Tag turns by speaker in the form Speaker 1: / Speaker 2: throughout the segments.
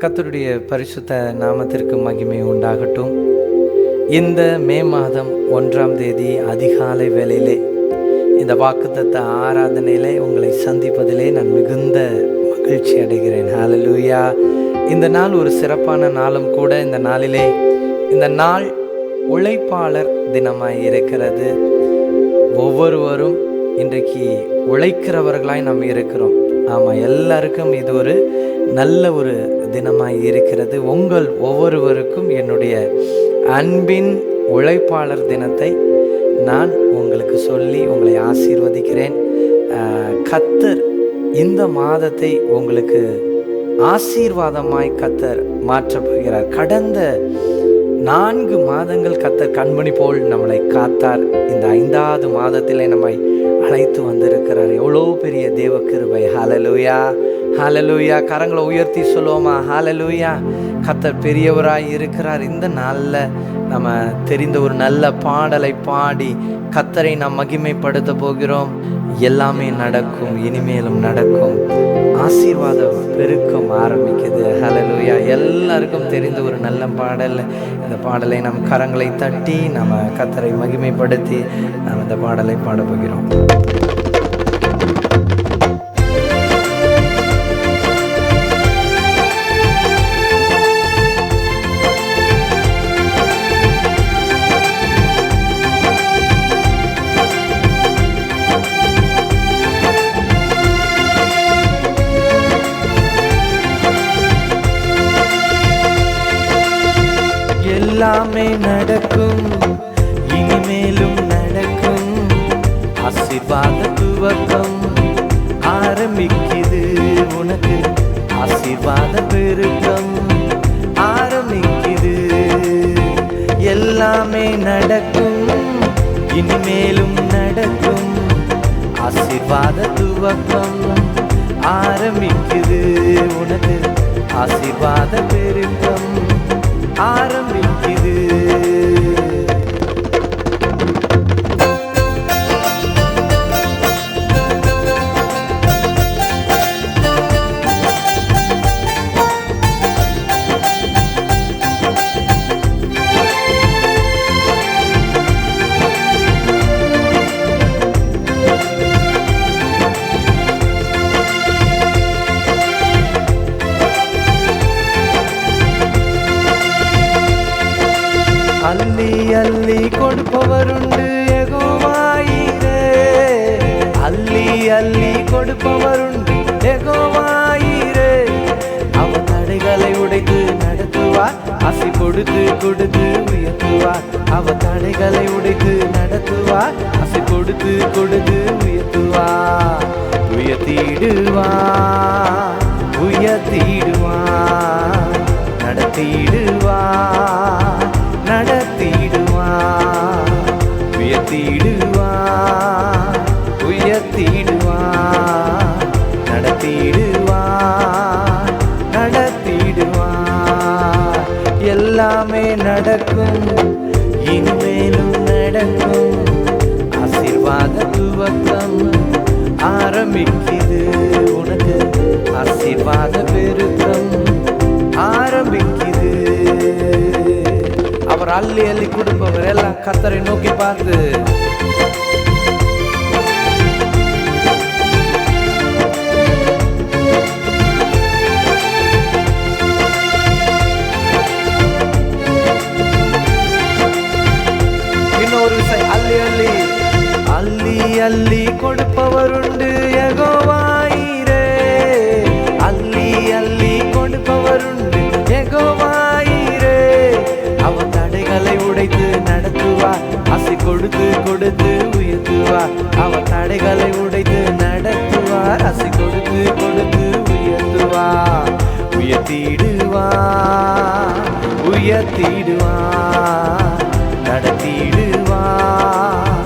Speaker 1: கர்த்தருடைய பரிசுத்த நாமத்திற்கு மகிமை உண்டாகட்டும். இந்த மே மாதம் 1ஆம் தேதி அதிகாலை வேளையிலே இந்த வாக்குத்தத்த ஆராதனையிலே உங்களை சந்திப்பதிலே நான் மிகுந்த மகிழ்ச்சி அடைகிறேன். ஹல்லேலூயா. இந்த நாள் ஒரு சிறப்பான நாளும் கூட. இந்த நாளிலே இந்த நாள் உழைப்பாளர் தினமாய் இருக்கிறது. ஒவ்வொருவரும் இன்றைக்கு உழைக்கிறவர்களாய் நாம் இருக்கிறோம். ஆமாம், எல்லாருக்கும் இது ஒரு நல்ல ஒரு தினமாய் இருக்கிறது. உங்கள் ஒவ்வொருவருக்கும் என்னுடைய அன்பின் உழைப்பாளர் தினத்தை நான் உங்களுக்கு சொல்லி உங்களை ஆசீர்வதிக்கிறேன். கர்த்தர் இந்த மாதத்தை உங்களுக்கு ஆசீர்வாதமாய் கர்த்தர் மாற்றப் போகிறார். கடந்த 4 மாதங்கள் கர்த்தர் கண்மணி போல் நம்மளை காத்தார். இந்த 5வது மாதத்திலே நம்மை அழைத்து வந்திருக்கிறார். எவ்வளோ பெரிய தேவ கிருபை. ஹல்லேலூயா, ஹல்லேலூயா. கரங்களை உயர்த்தி சொல்லுவோமா? ஹல்லேலூயா. கர்த்தர் பெரியவராய் இருக்கிறார். இந்த நாளில் நம்ம தெரிந்த ஒரு நல்ல பாடலை பாடி கர்த்தரை நாம் மகிமைப்படுத்த போகிறோம். எல்லாமே நடக்கும், இனிமேலும் நடக்கும். ஆசீர்வாதம் பெருக்கம் ஆரம்பிக்குது. ஹல்லேலூயா. எல்லாருக்கும் தெரிந்த ஒரு நல்ல பாடல். இந்த பாடலை நம் கரங்களை தட்டி நம்ம கர்த்தரை மகிமைப்படுத்தி நாம் இந்த பாடலை பாட போகிறோம். எல்லாமே நடக்கும், இனிமேலும் நடக்கும். ஆசீர்வாத துவக்கம் ஆரம்பிக்குது. உனக்கு ஆசீர்வாத பெருக்கம் ஆரம்பிக்குது. எல்லாமே நடக்கும், இனிமேலும் நடக்கும். ஆசீர்வாத துவக்கம் ஆரம்பிக்குது. உனக்கு ஆசீர்வாத பெருக்கம் ஆரம்பிக்குது. அள்ளி அள்ளி கொடுப்பவருண்டு யெகோவாயிரே. அள்ளி அள்ளி கொடுப்பவருண்டு யெகோவாயிரே. அவர் தடைகளை உடைத்து நடத்துவார். ஆசை கொடுத்து கொடுத்து உயர்த்துவார். அவர் தடைகளை உடைத்து நடத்துவார். ஆசை கொடுத்து கொடுத்து உயர்த்துவார். உயர்த்திடுவார், உயர்த்திடுவார், நடத்திடுவார், நடத்திடுவார். உயர்த்திடுவார், உயர்த்திடுவார், நடத்திடுவார், நடத்திடுவார். எல்லாமே நடக்கும், இனிமேலும் நடக்கும். ஆசீர்வாத துவக்கம் ஆரம்பிக்குது. உனக்கு ஆசீர்வாத பெருக்கம் ஆரம்பிக்குது. அவர் அள்ளி அள்ளி கொடுப்பவர். எல்லாம் கர்த்தரை நோக்கி பார்த்து இன்னொரு விசை அள்ளி அள்ளி அள்ளி அள்ளி கொடுப்பவருண்டு யெகோவாயிரே. அள்ளி அள்ளி கொடுப்பவருண்டு யெகோவாயிரே. அவர் தடைகளை உடைத்து நடத்துவார். ஆசை கொடுத்து கொடுத்து உயர்த்துவார். அவர் தடைகளை உடைத்து நடத்துவார். ஆசை கொடுத்து கொடுத்து உயர்த்துவார். உயர்த்திடுவார், உயர்த்திடுவார், நடத்திடுவார்,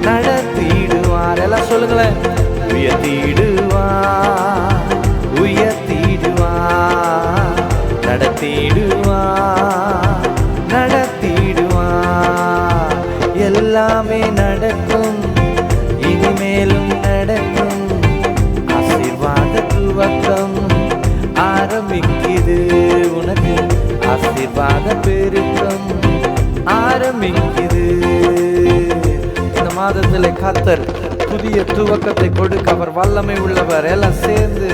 Speaker 1: நடத்திடுவார். எல்லாம் சொல்லுங்களேன். உயர்த்திடுவார், உயர்த்திடுவார், நடத்திடுவார், நடத்திடுவார். எல்லாமே நடக்கும், இனிமேலும் நடக்கும். ஆசீர்வாத துவக்கம் ஆரம்பிக்குது. ஆரம்பிக்குது. இந்த மாதத்தில் கர்த்தர் புதிய துவக்கத்தை கொடுக்க அவர் வல்லமை உள்ளவர். எல்லாம் சேர்ந்து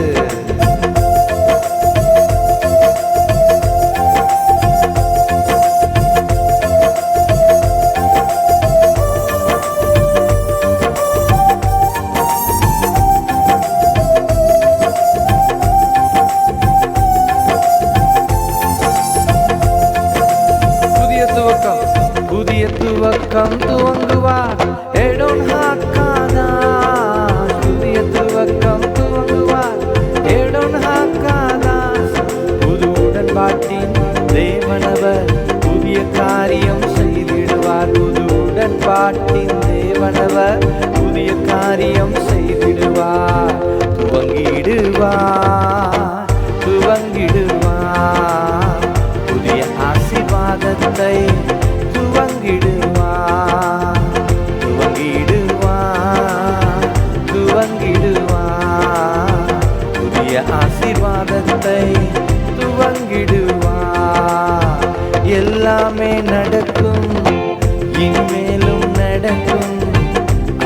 Speaker 1: புதிய துவக்கம் துவங்குவார். எடோன் ஹாக்கானா புதிய துவக்கம் துவங்குவார். எடோன் ஹாக்கானா புது உடன்பாட்டின் தேவனவர் புதிய காரியம் செய்திடுவார். புது உடன்பாட்டின் தேவனவர் புதிய காரியம் செய்திடுவார். துவங்கிடுவார் துவங்கிடுவார் புதிய ஆசீர்வாதத்தை துவங்கிடுவார் துவங்கிடுவார் துவங்கிடுவார் புதிய ஆசீர்வாதத்தை துவங்கிடுவார். எல்லாமே நடக்கும், இனிமேலும் நடக்கும்.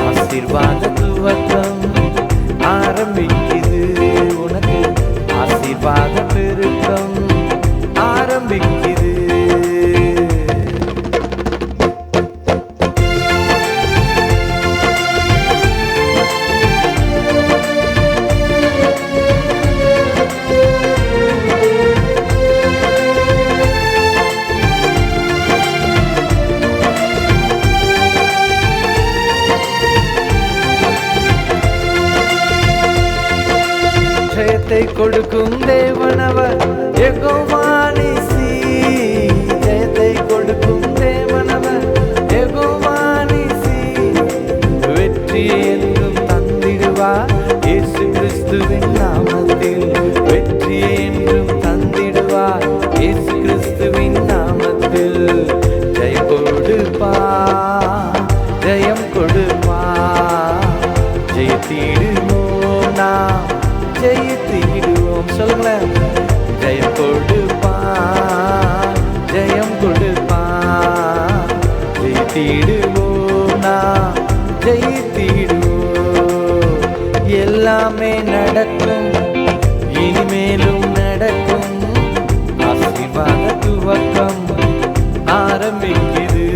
Speaker 1: ஆசீர்வாத துவக்கம் ஆரம்பிக்குது. உனக்கு ஆசீர்வாத பெருக்கம் ஆரம்பிக்குது. ஜெயத்தை கொடுக்கும் தேவனவர் யெகோவா நீசி. ஜெயத்தை கொடுக்கும் தேவனவர் யெகோவா நீசி. வெற்றி என்றும் தந்திடுவார் இயேசு கிறிஸ்துவின் நாமத்தில். வெற்றி என்றும் தந்திடுவார் இயேசு கிறிஸ்துவின் நாமத்தில். ஜெயம் கொடுப்பார் ஜெயம் கொடுப்பார். ஜெயத்திடுவோம் நாம் ஜெயித்திடுவோம். சொல்லுங்களேன். ஜெயம் கொடுப்பார் ஜெயம் கொடுப்பார். ஜெயித்திடுவோம் நாம் ஜெயித்திடுவோம். எல்லாமே நடக்கும், இனிமேலும் நடக்கும். ஆசீர்வாத துவக்கம் ஆரம்பிக்குது.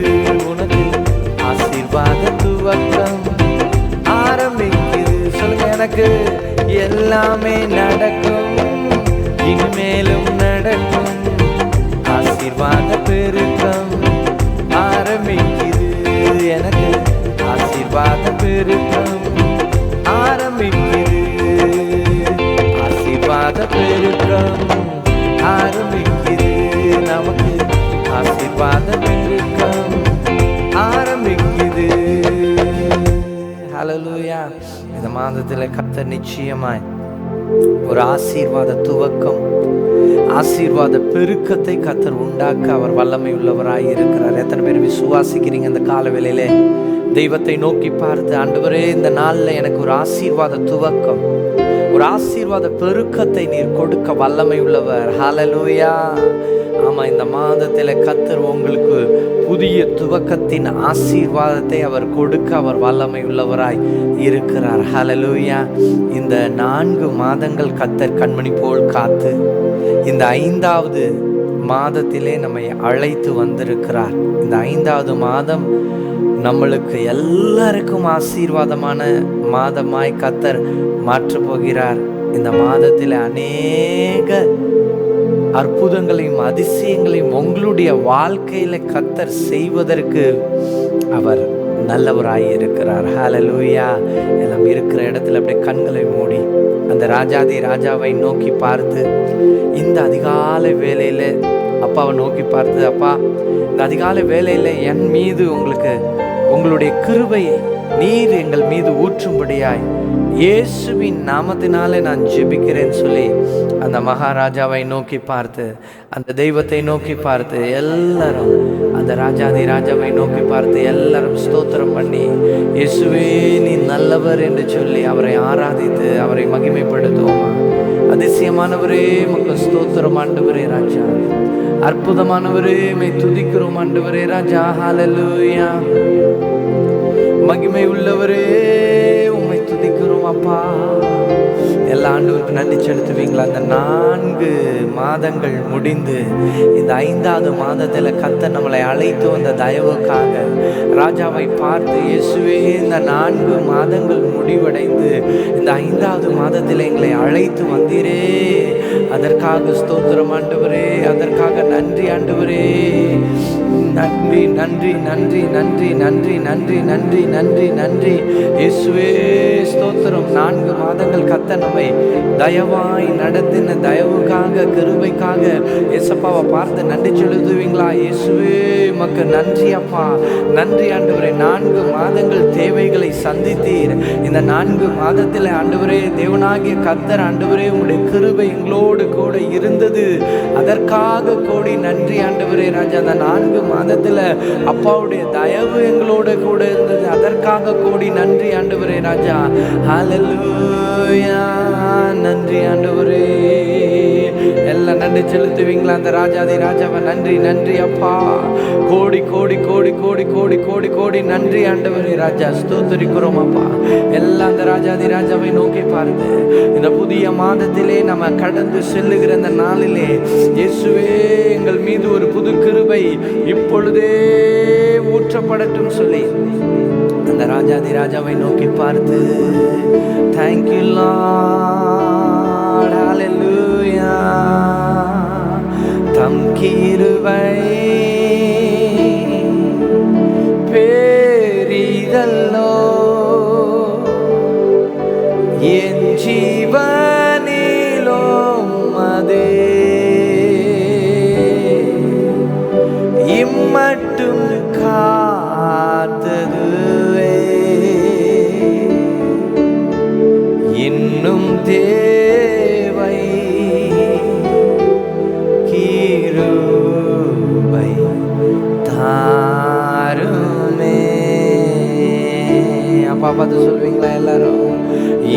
Speaker 1: உனக்கு ஆசீர்வாத துவக்கம் ஆரம்பிக்குது. சொல்லுங்க. எனக்கு எல்லாமே நடக்கும், இனிமேலும் நடக்கும். ஆசீர்வாத பெருக்கம் ஆரம்பிக்குது. எனக்கு ஆசீர்வாத பெருக்கம் ஆரம்பிக்குது. ஆசீர்வாத பெருக்கம் ஆரம்பிக்குது. நமக்கு ஆசீர்வாத பெருக்கம் ஆரம்பிக்குது. ஹல்லேலூயா. இந்த மாதத்தில் கர்த்தர் நிச்சயமாய் ஒரு ஆசீர்வாத துவக்கம், ஆசீர்வாத பெருக்கத்தை கர்த்தர் உண்டாக்க அவர் வல்லமை உள்ளவராய் இருக்கிறார். எத்தனை பேர் விசுவாசிக்கிறீங்க? இந்த கால வேளையிலே தெய்வத்தை நோக்கி பார்த்து, ஆண்டவரே இந்த நாளில் எனக்கு ஒரு ஆசீர்வாத துவக்கம், ஒரு ஆசீர்வாத பெருக்கத்தை நீர் கொடுக்க வல்லமை உள்ளவர். ஹல்லேலூயா. ஆமாம், இந்த மாதத்தில் கர்த்தர் உங்களுக்கு புதிய துவக்கத்தின் ஆசீர்வாதத்தை அவர் கொடுக்க அவர் வல்லமை உள்ளவராய் இருக்கிறார். ஹல்லேலூயா. இந்த 4 மாதங்கள் கர்த்தர் கண்மணி போல் காத்து இந்த 5வது மாதத்திலே நம்மை அழைத்து வந்திருக்கிறார். இந்த 5வது மாதம் நம்மளுக்கு எல்லாருக்கும் ஆசீர்வாதமான மாதமாய் கர்த்தர் மாற்றப் போகிறார். இந்த மாதத்தில் அநேக அற்புதங்களையும் அதிசயங்களையும் உங்களுடைய வாழ்க்கையில கர்த்தர் செய்வதற்கு அவர் நல்லவராய் இருக்கிறார். ஹல்லேலூயா. எல்லாம் இருக்கிற இடத்துல அப்படியே கண்களை மூடி அந்த ராஜாதி ராஜாவை நோக்கி பார்த்து, இந்த அதிகாலை வேளையில அப்பாவை நோக்கி பார்த்து, அப்பா இந்த அதிகாலை வேளையில என் மீது உங்களுடைய கிருபையை நீர் எங்கள் மீது ஊற்றும்படியாய் இயேசுவின் நாமத்தினாலே நான் ஜெபிக்கிறேன்னு சொல்லி அந்த மகாராஜாவை நோக்கி பார்த்து, அந்த தெய்வத்தை நோக்கி பார்த்து, எல்லாரும் அந்த ராஜாதி ராஜாவை நோக்கி பார்த்து எல்லாரும் ஸ்தோத்திரம் பண்ணி, இயேசுவே நீ நல்லவர் என்று சொல்லி அவரை ஆராதித்து அவரை மகிமைப்படுத்துவோமா? அதிசயமானவரே உமக்கு ஸ்தோத்திரம் ஆண்டவரே ராஜா. அற்புதமானவரே உம்மை துதிக்கிறோம் ஆண்டவரே ராஜா. ஹல்லேலூயா. மகிமை உள்ளவரே உம்மை துதிக்கிறோம் அப்பா. எல்லா ஆண்டவருக்கு நன்றி செலுத்துவீங்களா? அந்த 4 மாதங்கள் முடிந்து இந்த 5வது மாதத்தில் கர்த்தர் நம்மளை அழைத்து வந்த தயவுக்காக ராஜாவை பார்த்து, இயேசுவே இந்த 4 மாதங்கள் முடிவடைந்து இந்த 5வது மாதத்தில் எங்களை அழைத்து வந்தீரே, அதற்காக ஸ்தோத்திரம் ஆண்டவரே, அதற்காக நன்றி ஆண்டவரே. நன்றி நன்றி நன்றி நன்றி நன்றி நன்றி நன்றி நன்றி நன்றி இயேசுவே ஸ்தோத்திரம். 4 மாதங்கள் கர்த்தர் நம்மை தயவாய் நடத்தின தயவுக்காக கிருபைக்காக இயேசப்பாவை பார்த்து நன்றி செலுத்துவீங்களா? இயேசுவே உமக்கு நன்றி அப்பா, நன்றி ஆண்டவரே. 4 மாதங்கள் தேவைகளை சந்தித்தீர். இந்த 4 மாதத்தில் ஆண்டவரே தேவனாகிய கர்த்தர் ஆண்டவரே உங்களுடைய கிருபை எங்களோடு கூட இருந்தது, அதற்காக கோடி நன்றி ஆண்டவரே ராஜா. அந்த 4 மாதத்தில் அப்பாவுடைய தயவு எங்களோட கூட இருந்தது, அதற்காக கோடி நன்றி ஆண்டவரே ராஜா. ஹல்லேலூயா. நன்றி ஆண்டவரே. எல்லாம் நன்றி செலுத்துவீங்களா அந்த ராஜாதி ராஜாவை? நன்றி நன்றி அப்பா. கோடி கோடி கோடி கோடி கோடி கோடி கோடி நன்றி ஆண்டவரே ராஜா. ஸ்தோத்திரிக்கிறோம் அப்பா. எல்லாம் அந்த ராஜாதி ராஜாவை நோக்கி பார்த்து இந்த புதிய மாதத்திலே நம்ம கடந்து செல்லுகிற இந்த நாளிலே இயேசுவே எங்கள் மீது ஒரு புது கிருபை இப்பொழுதே ஊற்றப்படட்டும் சொல்லி அந்த ராஜாதி ராஜாவை நோக்கி பார்த்து, தேங்க்யூ லார்ட், ஹல்லேலூயா. தம் கிருபை பெரிதல்லோ, என் ஜீவனிலும் அதே இம்மட்டும் காத்ததுவே, இன்னும் தேவை கிருபை தாருமே. அப்பா பார்த்து சொல்வீங்களா எல்லாரும்?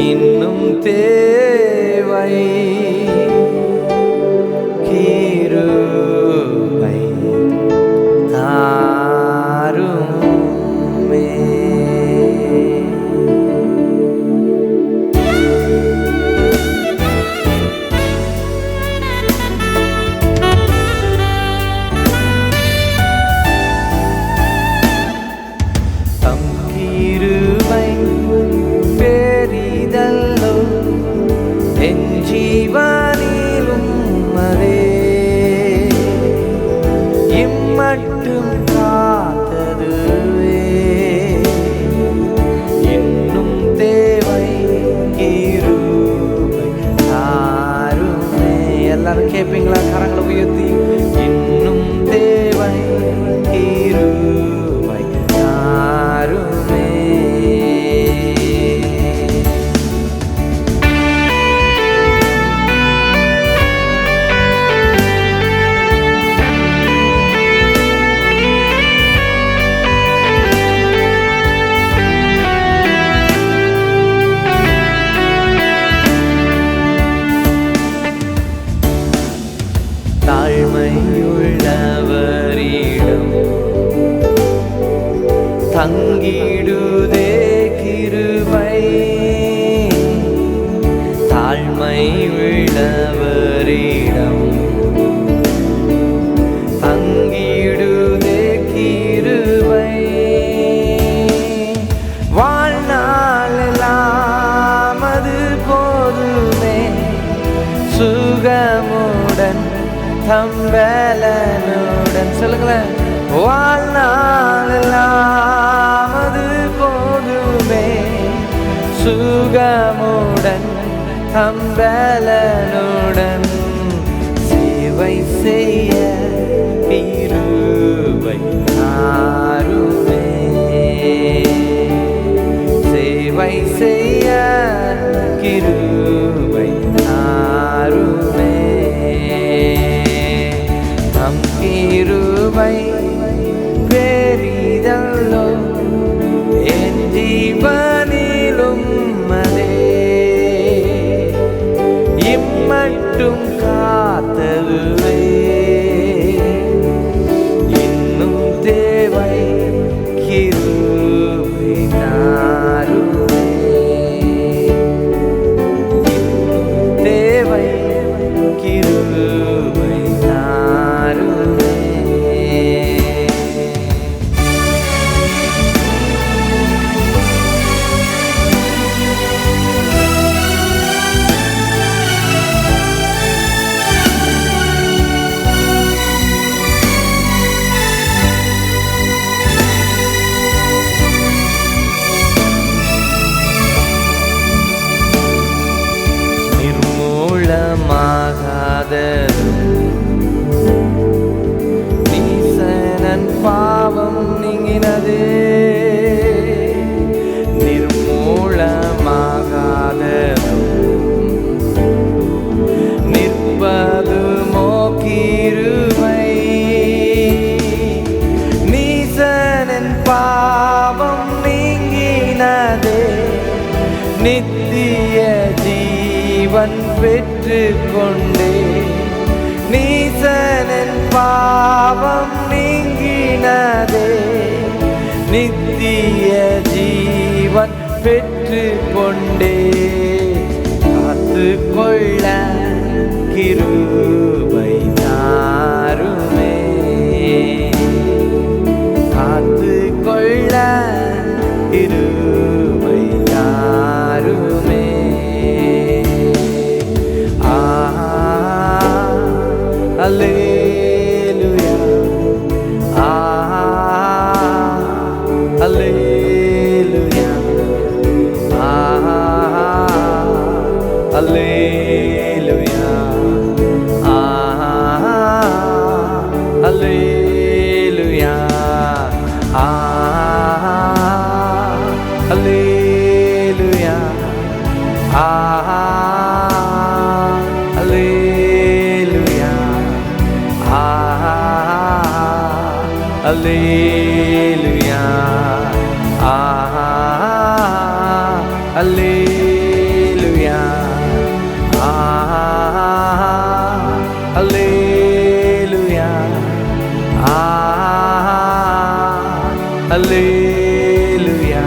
Speaker 1: இன்னும் தேவை கிருபை தாருமே. தம் கிருபை பெரிதல்லோ, என் ஜீவனிலும் அதே இம்மட்டும் காத்ததுவே, இன்னும் தேவை கிருபை தாருமே. எல்லாரும் கேட்பீங்களா? கரங்களை உயர்த்தி, இன்னும் தேவை கிருபை தாருமே. தாழ்மையுள்ளவரிடம் தங்கிடுதே கிருபை, தாழ்மையுள்ளவரிடம் தங்கிடுதே கிருபை, வாழ்நாளெல்லாம் அது போதுமே, சுகமுடன் தம்பலனுடன். சொல்லுங்களேன். வாழ்நாளெல்லாம் அது போதுமே, சுகமுடன் தம்பலனுடன், சேவை செய்ய கிருபை தாருமே, சேவை செய்ய கிருபை தாருமே. தம் கிருபை பெரிதல்லோ, என் ஜீவனிலும் அதே காத்ததுவே இன்னும் தேவை கிருபை தாருமே இன்னும் தேவை கிருபை தாருமே நீசனன் பாவம் நீங்கினதே நிர்மூலமாகாததும் நிற்பதுமோ கிருபை நீசனன் பாவம் நீங்கினதே நித்திய ஜீவன் பெற்று கொண்டே நீசனின் பாவம் நீங்கினதே நித்திய ஜீவன் பெற்று கொண்டே காத்து கொள்ள கிருபை தாருமே காத்து கொள்ள கிருபை தாருமே Hallelujah, Hallelujah, Hallelujah, Hallelujah, Hallelujah, Hallelujah, Hallelujah, Hallelujah, Hallelujah,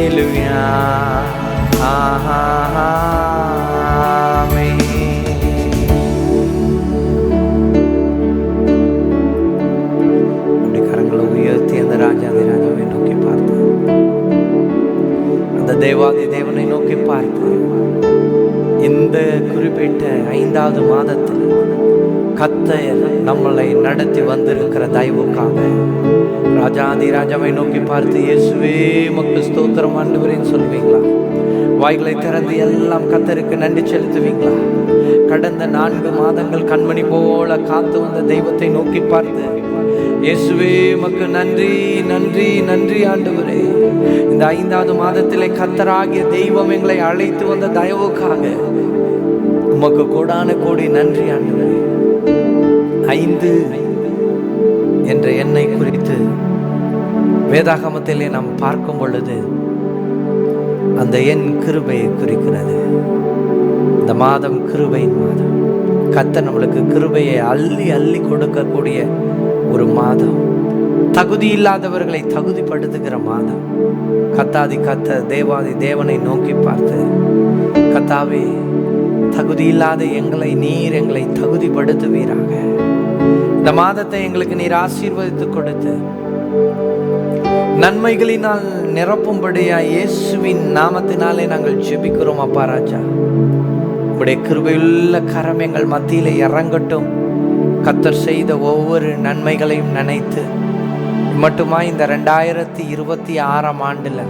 Speaker 1: Hallelujah, Amen. உயர்த்தி அந்த ராஜாவை நோக்கி பார்த்து அந்த தேவாதி தேவனை நோக்கி பார்த்து இந்த குறிப்பிட்ட 5வது மாதத்தில் கர்த்தர் நம்மளை நடத்தி வந்திருக்கிற தயவுக்காக ராஜாதி ராஜாவை நோக்கி பார்த்து இயேசுவே உமக்கு ஸ்தோத்திரம் ஆண்டவரேன்னு சொல்வீங்களா? வாய்களை திறந்து எல்லாம் கர்த்தருக்கு நன்றி செலுத்துவீங்களா? கடந்த 4 மாதங்கள் கண்மணி போல காத்து வந்த தெய்வத்தை நோக்கி பார்த்து இயேசுவே உமக்கு நன்றி நன்றி நன்றி ஆண்டவரே. இந்த 5வது மாதத்திலே கர்த்தராகிய தெய்வம் எங்களை அழைத்து வந்த தயவுக்காக உமக்கு கோடான கோடி நன்றி ஆண்டவரே. 5 என்ற எண்ணை குறித்து வேதாகமத்திலே நாம் பார்க்கும் பொழுது அந்த எண் கிருபையை குறிக்கிறது. இந்த மாதம் கிருபையின் மாதம். கர்த்தர் நம்மளுக்கு கிருபையை அள்ளி அள்ளி கொடுக்கக்கூடிய ஒரு மாதம். தகுதி இல்லாதவர்களை தகுதிப்படுத்துகிற மாதம். கர்த்தாதி கர்த்தர் தேவாதி தேவனை நோக்கி பார்த்து கர்த்தாவே தகுதி இல்லாத நீர் எங்களை தகுதிப்படுத்துவீராக. இந்த மாதத்தை எங்களுக்கு நீர் ஆசீர்வதித்து கொடுத்து நன்மைகளினால் நிரப்பும்படியா இயேசுவின் நாமத்தினாலே நாங்கள் ஜெபிக்கிறோம். அப்பா ராஜா, உடைய கிருபையுள்ள கரம் எங்கள் மத்தியிலே இறங்கட்டும். கர்த்தர் செய்த ஒவ்வொரு நன்மைகளையும் நினைத்து மட்டுமா இந்த 2026ஆம் ஆண்டுல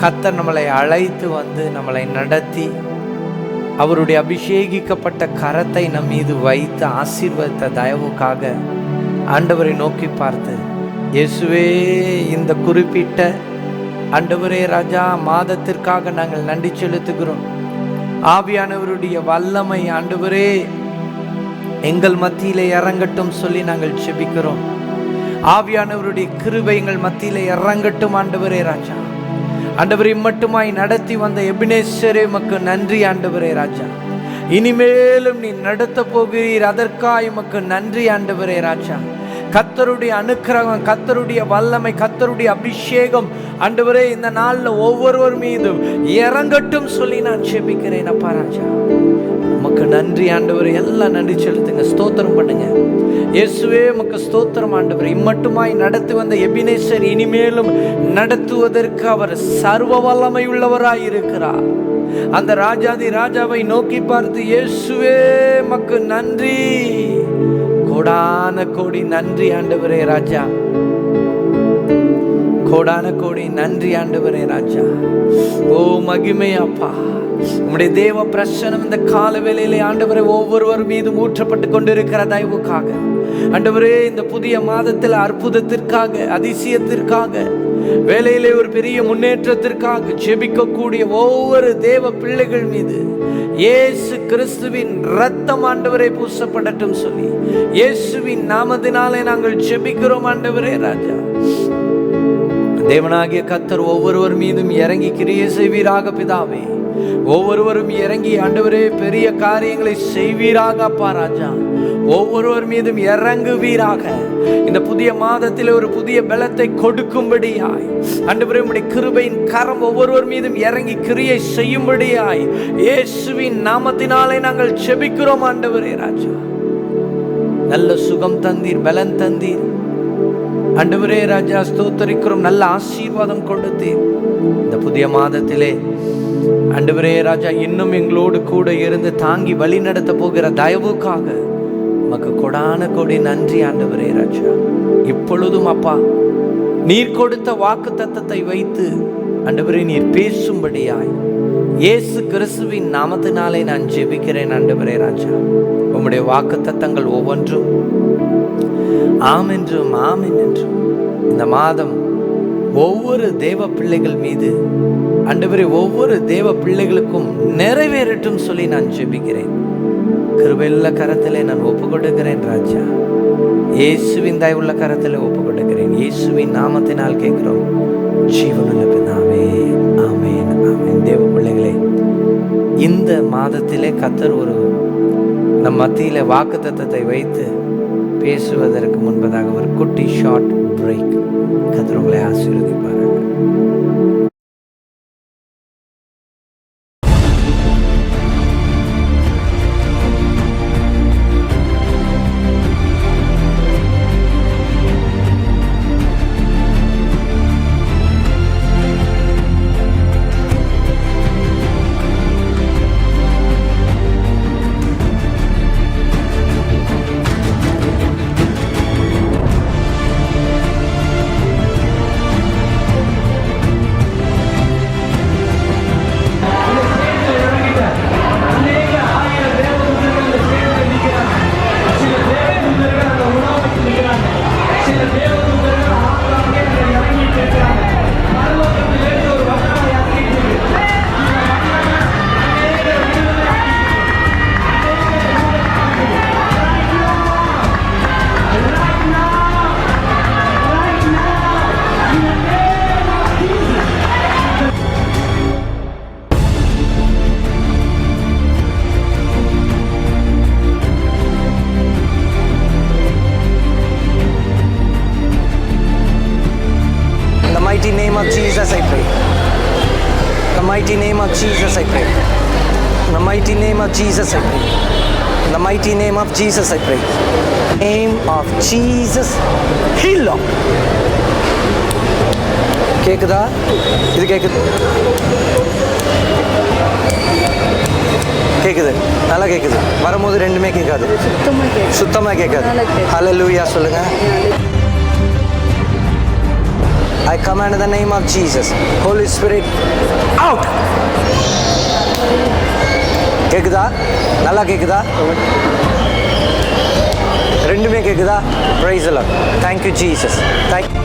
Speaker 1: கர்த்தர் நம்மளை அழைத்து வந்து நம்மளை நடத்தி அவருடைய அபிஷேகிக்கப்பட்ட கரத்தை நம் மீது வைத்து ஆசீர்வதித்த தயவுக்காக ஆண்டவரை நோக்கி பார்த்து இயேசுவே இந்த குறிப்பிட்ட ஆண்டவரே ராஜா மாதத்திற்காக நாங்கள் நன்றி செலுத்துகிறோம். ஆவியானவருடைய வல்லமை ஆண்டவரே எங்கள் மத்தியிலே இறங்கட்டும் சொல்லி நாங்கள் ஜெபிக்கிறோம். ஆவியானவருடைய கிருபை எங்கள் மத்தியிலே இறங்கட்டும் ஆண்டவரே ராஜா. ஆண்டவரே இம்மட்டுமாய் நடத்தி வந்த எபினேசரே உமக்கு நன்றி ஆண்டவரே ராஜா. இனிமேலும் நீ நடத்த போகிறீர், அதற்காக உமக்கு நன்றி ஆண்டவரே ராஜா. கர்த்தருடைய அனுக்கிரகம், கர்த்தருடைய வல்லமை, கர்த்தருடைய அபிஷேகம் ஆண்டவரே இந்த நாள்ல ஒவ்வொருவர் மீதும் இறங்கட்டும் சொல்லி நான் ஜெபிக்கிறேன் அப்பா ராஜா. உமக்கு நன்றி ஆண்டவரே. எல்லாம் நன்றி செலுத்துங்க, ஸ்தோத்திரம் பண்ணுங்க. இயேசுவே உமக்கு ஸ்தோத்திரம் ஆண்டவரே. இம்மட்டுமாய் நடத்தி வந்த எபினேசர் இனிமேலும் நடத்துவதற்கு அவர் சர்வ வல்லமை உள்ளவராய் இருக்கிறார். அந்த ராஜாதி ராஜாவை நோக்கி பார்த்து, இயேசுவே உமக்கு நன்றி, கோடான கோடி நன்றி ஆண்டவரே ராஜா. கோடான கோடி நன்றி ஆண்டவரே ராஜா. ஓ மகிமை அப்பா. உம்முடைய தேவ பிரசன்னம் இந்த கால வேளையிலே ஆண்டவரே ஒவ்வொருவர் மீதும் ஊற்றப்பட்டு கொண்டிருக்கிற தயவுக்காக ஆண்டவரே, இந்த புதிய மாதத்தில் அற்புதத்திற்காக, அதிசயத்திற்காக, வேலையிலே ஒரு பெரிய முன்னேற்றத்திற்காக ஜெபிக்கக்கூடிய ஒவ்வொரு தேவ பிள்ளைகள் மீது இயேசு கிறிஸ்துவின் இரத்தம் ஆண்டவரே பூசப்படட்டும் சொல்லி இயேசுவின் நாமத்தினாலே நாங்கள் ஜெபிக்கிறோம் ஆண்டவரே ராஜா. தேவனாகிய கர்த்தர் ஒவ்வொருவர் மீதும் இறங்கி கிரியை செய்வீராக பிதாவே. ஒவ்வொருவரும் இறங்கி ஆண்டவரே பெரிய காரியங்களை செய்வீராக அப்பா ராஜா. ஒவ்வொருவர் மீதும் இறங்குவீராக. இந்த புதிய மாதத்தில் ஒரு புதிய பலத்தை கொடுக்கும்படியாய் ஆண்டவரே உம்முடைய கிருபையின் கரம் ஒவ்வொருவர் மீதும் இறங்கி கிரியை செய்யும்படியாய் இயேசுவின் நாமத்தினாலே நாங்கள் ஜெபிக்கிறோம் ஆண்டவரே ராஜா. நல்ல சுகம் தந்தீர், பலன் தந்தீர் ஆண்டவரே ராஜா. ஸ்தோத்தரிக்கிறோம். நல்ல ஆசீர்வாதம் கொடுத்தீர். இந்த புதிய மாதத்திலே ஆண்டவரே ராஜா இன்னும் எங்களோடு கூட இருந்து தாங்கி வழி நடத்த போகிற தயவுக்காக உமக்கு கொடான கொடி நன்றி ஆண்டவரே ராஜா. இப்பொழுதும் அப்பா நீர் கொடுத்த வாக்கு தத்தத்தை வைத்து ஆண்டவரே நீர் பேசும்படியாய் இயேசு கிறிஸ்துவின் நாமத்தினாலே நான் ஜெபிக்கிறேன் ஆண்டவரே ராஜா. உம்முடைய வாக்கு தத்தங்கள் ஒவ்வொன்றும் ஆம் என்றும் ஆமென் என்றும் இந்த மாதம் ஒவ்வொரு தேவ பிள்ளைகள் மீது ஆண்டவரே ஒவ்வொரு தேவ பிள்ளைகளுக்கும் நிறைவேறட்டும் சொல்லி நான் ஜெபிக்கிறேன். கிருபையுள்ள கரத்திலே நான் ஒப்பு கொடுக்கிறேன் ராஜா. இயேசுவின் தயவுள்ள கரத்திலே ஒப்பு கொடுக்கிறேன். இயேசுவின் நாமத்தினால் கேட்கிறோம் ஜீவனுள்ள பிதாவே, ஆமென் ஆமென். தேவ பிள்ளைகளே, இந்த மாதத்திலே கர்த்தர் ஒரு நம் மத்தியில வாக்குத்தத்தத்தை வைத்து பேசுவதற்கு முன்பதாக ஒரு குட்டி ஷார்ட் பிரேக். கர்த்தர் உங்களை ஆசீர்வதிப்பார்கள். mighty name of Jesus I pray. The mighty name of Jesus I pray. The mighty name of Jesus I pray. The mighty name of Jesus I pray. Name of Jesus heal. கேக்குதா? இது கேக்குது? கேக்குது, நல்லா கேக்குது. வரும்போது ரெண்டுமே கேட்காது, சுத்தமாக கேட்காது. ஹல்லேலூயா சொல்லுங்க. I command in the name of Jesus. Holy Spirit, out. கேக்குதா? நல்லா கேக்குதா? ரெண்டுமே கேக்குதா? Praise the Lord. Thank you Jesus. Thank you.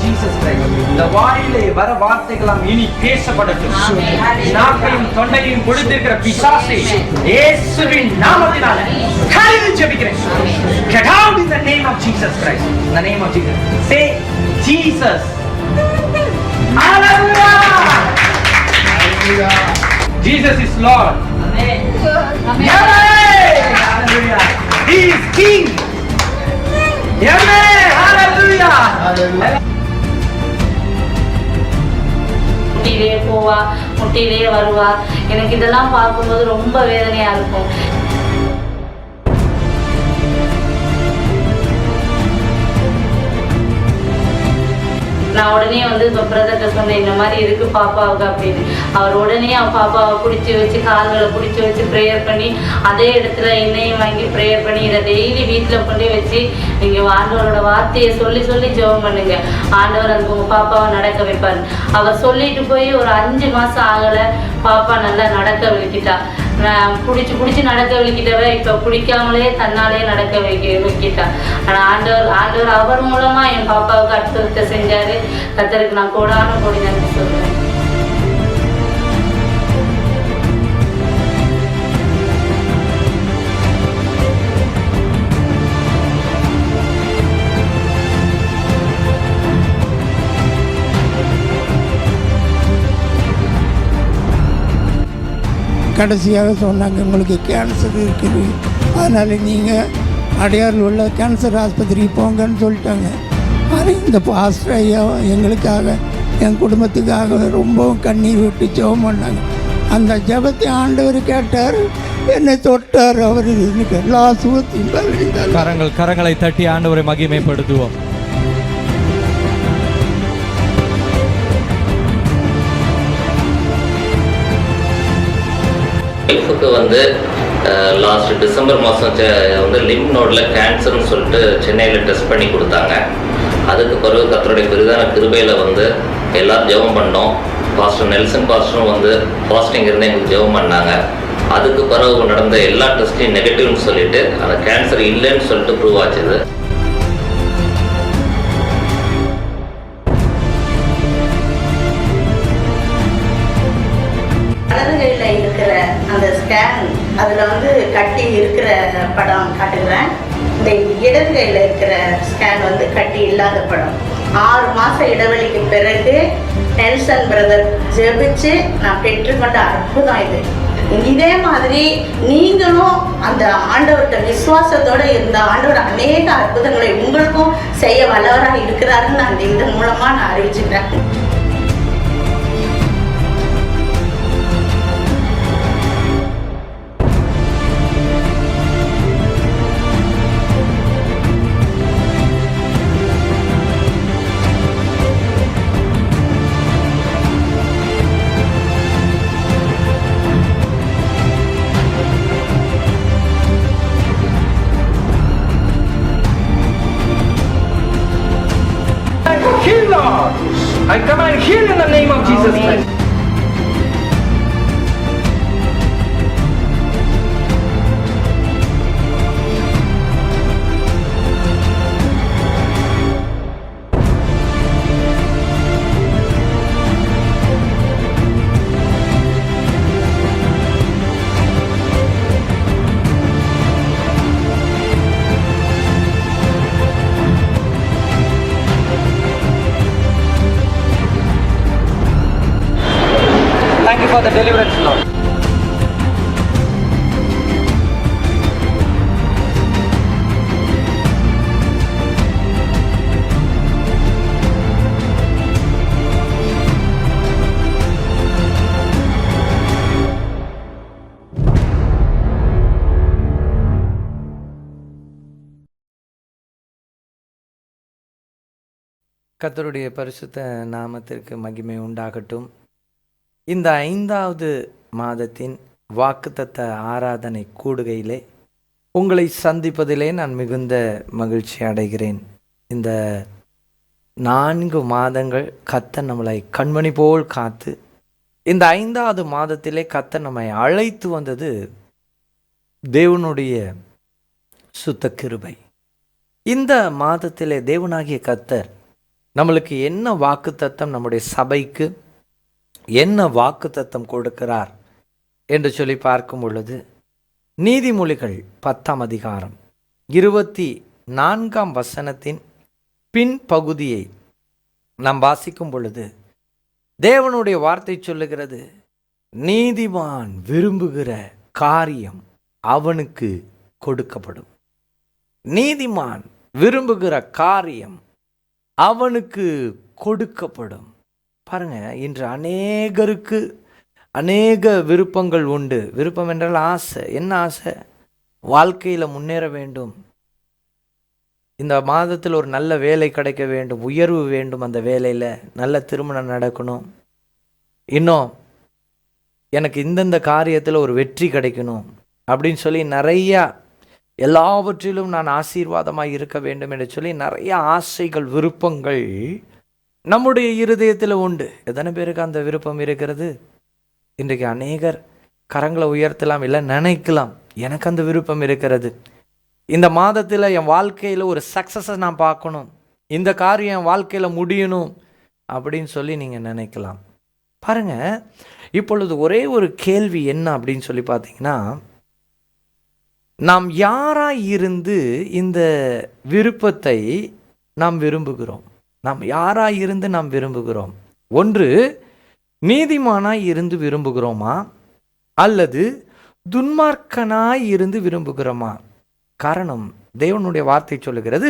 Speaker 1: Jesus Christ. இந்த வாயிலே வர வார்த்தைகளாம் இனி பேசப்படட்டும். நாக்கையும் தொண்டையும் கொடுத்திருக்கிற பிசாசை இயேசுவின் நாமத்தினால கடிந்து ஜெபிக்கிறேன். Get out in the name of Jesus Christ. In the name of Jesus. Say Jesus. Hallelujah! Jesus is Lord.
Speaker 2: Amen. Amen.
Speaker 1: Hallelujah! He is King. Amen. Hallelujah!
Speaker 2: முட்டிலே போவா, முட்டிலே வருவா. எனக்கு இதெல்லாம் பார்க்கும்போது ரொம்ப வேதனையா இருக்கும். நான் உடனே இப்போ பிரதர்கிட்ட சொன்னேன், இந்த மாதிரி இருக்கு பாப்பாவுக்கு அப்படின்னு. அவர் உடனே பாப்பாவை பிடிச்சி வச்சு கால்களை பிடிச்சி வச்சு ப்ரேயர் பண்ணி அதே இடத்துல எண்ணெயும் வாங்கி ப்ரேயர் பண்ணி இதை டெய்லி வீட்டில் கொண்டு வச்சு நீங்கள் ஆண்டவரோட வார்த்தையை சொல்லி சொல்லி ஜெபம் பண்ணுங்க. ஆண்டவர் அதுக்கு உங்கள் பாப்பாவை நடக்க வைப்பார். அவர் சொல்லிட்டு போய் ஒரு 5 மாதம் ஆகலை, பாப்பா நல்லா நடக்க வைக்கிட்டா. பிடிச்சி நடக்க வைக்கிட்டவ இப்போ பிடிக்காமலே தன்னாலே நடக்க வைக்கிட்டா. ஆனால் ஆண்டவர் அவர் மூலமா என் பாப்பாவுக்கு அற்புதத்தை செஞ்சாரு. கர்த்தருக்கு நான் கோடான கோடி நன்றி சொல்றேன்.
Speaker 3: கடைசியாக சொன்னாங்க, உங்களுக்கு கேன்சர் இருக்குது, அதனால் நீங்கள் அடையாறில் உள்ள கேன்சர் ஆஸ்பத்திரிக்கு போங்கன்னு சொல்லிட்டாங்க. ஆனால் இந்த பாஸ்டர் ஐயா எங்களுக்காக, என் குடும்பத்துக்காக ரொம்பவும் கண்ணீர் விட்டு ஜெபம் பண்ணாங்க. அந்த ஜெபத்தை ஆண்டவர் கேட்டார், என்னை தொட்டார். அவர் எனக்கு எல்லா சுகத்தையும்
Speaker 4: கரங்களை தட்டி ஆண்டவரை மகிமைப்படுத்துவோம்.
Speaker 5: ஒய்ஃபுக்கு லாஸ்ட் டிசம்பர் மாதம் லிம் நோடில் கேன்சர்னு சொல்லிட்டு சென்னையில் டெஸ்ட் பண்ணி கொடுத்தாங்க. அதுக்கு பிறகு கர்த்தருடைய பெரிதான கிருபையில் எல்லோரும் ஜெபம் பண்ணோம். பாஸ்டர் நெல்சன் பாஸ்டரும் ஃபாஸ்டிங் இருந்து எங்களுக்கு ஜெபம் பண்ணாங்க. அதுக்கு பிறகு நடந்த எல்லா டெஸ்ட்டையும் நெகட்டிவ்னு சொல்லிட்டு அந்த கேன்சர் இல்லைன்னு சொல்லிட்டு ப்ரூவ் ஆச்சுது.
Speaker 6: இருக்கிற அந்த ஸ்கேன் அதில் கட்டி இருக்கிற படம் காட்டுகிறேன். இந்த இடது கையில் இருக்கிற ஸ்கேன் கட்டி இல்லாத படம். 6 மாத இடைவெளிக்கு பிறகு நெல்சன் பிரதர் ஜெபிச்சு நான் பெற்றுக்கொண்ட அற்புதம் இது. இதே மாதிரி நீங்களும் அந்த ஆண்டவர்கிட்ட விசுவாசத்தோடு இருந்த ஆண்டவர் அநேக அற்புதங்களை உங்களுக்கும் செய்ய வல்லவராக இருக்கிறாருன்னு நான் இதன் மூலமாக நான் அறிவிச்சுக்கிறேன்.
Speaker 1: Heal, Lord. I command heal in the name of Jesus Christ. Thank you for the deliverance, Lord. கர்த்தருடைய பரிசுத்த நாமத்திற்கு மகிமை உண்டாகட்டும். இந்த 5வது மாதத்தின் வாக்குத்தத்த ஆராதனை கூடுகையிலே உங்களை சந்திப்பதிலே நான் மிகுந்த மகிழ்ச்சி அடைகிறேன். இந்த 4 மாதங்கள் கர்த்தர் நம்மளை கண்மணி போல் காத்து இந்த 5வது மாதத்திலே கர்த்தர் நம்மை அழைத்து வந்தது தேவனுடைய சுத்த கிருபை. இந்த மாதத்திலே தேவனாகிய கர்த்தர் நம்மளுக்கு என்ன வாக்குத்தத்தம், நம்முடைய சபைக்கு என்ன வாக்குத்தத்தம் கொடுக்கிறார் என்று சொல்லி பார்க்கும் பொழுது, நீதிமொழிகள் 10ஆம் அதிகாரம் 24ஆம் வசனத்தின் பின்பகுதியை நாம் வாசிக்கும் பொழுது, தேவனுடைய வார்த்தை சொல்லுகிறது, நீதிமான் விரும்புகிற காரியம் அவனுக்கு கொடுக்கப்படும். நீதிமான் விரும்புகிற காரியம் அவனுக்கு கொடுக்கப்படும். பாருங்க, இன்று அநேகருக்கு அநேக விருப்பங்கள் உண்டு. விருப்பம் என்றால் ஆசை. என்ன ஆசை? வாழ்க்கையில் முன்னேற வேண்டும், இந்த மாதத்தில் ஒரு நல்ல வேலை கிடைக்க வேண்டும், உயர்வு வேண்டும், அந்த வேலையில் நல்ல திருமணம் நடக்கணும், இன்னும் எனக்கு இந்தந்த காரியத்தில் ஒரு வெற்றி கிடைக்கணும் அப்படின்னு சொல்லி நிறையா, எல்லாவற்றிலும் நான் ஆசீர்வாதமாக இருக்க வேண்டும் என்று சொல்லி நிறைய ஆசைகள், விருப்பங்கள் நம்முடைய இருதயத்தில் உண்டு. எத்தனை பேருக்கு அந்த விருப்பம் இருக்கிறது? இன்றைக்கு அநேகர் கரங்களை உயர்த்தலாம், இல்லை நினைக்கலாம், எனக்கு அந்த விருப்பம் இருக்கிறது, இந்த மாதத்தில் என் வாழ்க்கையில் ஒரு சக்ஸஸை நான் பார்க்கணும், இந்த காரியம் என் வாழ்க்கையில் முடியணும் அப்படின்னு சொல்லி நீங்கள் நினைக்கலாம். பாருங்கள், இப்பொழுது ஒரே ஒரு கேள்வி என்ன அப்படின்னு சொல்லி பார்த்தீங்கன்னா, நாம் யாராய் இருந்து இந்த விருப்பத்தை நாம் விரும்புகிறோம்? நாம் யாராய் இருந்து நாம் விரும்புகிறோம்? ஒன்று, நீதிமானாய் இருந்து விரும்புகிறோமா, அல்லது துன்மார்க்கனாய் இருந்து விரும்புகிறோமா? காரணம், தேவனுடைய வார்த்தை சொல்லுகிறது,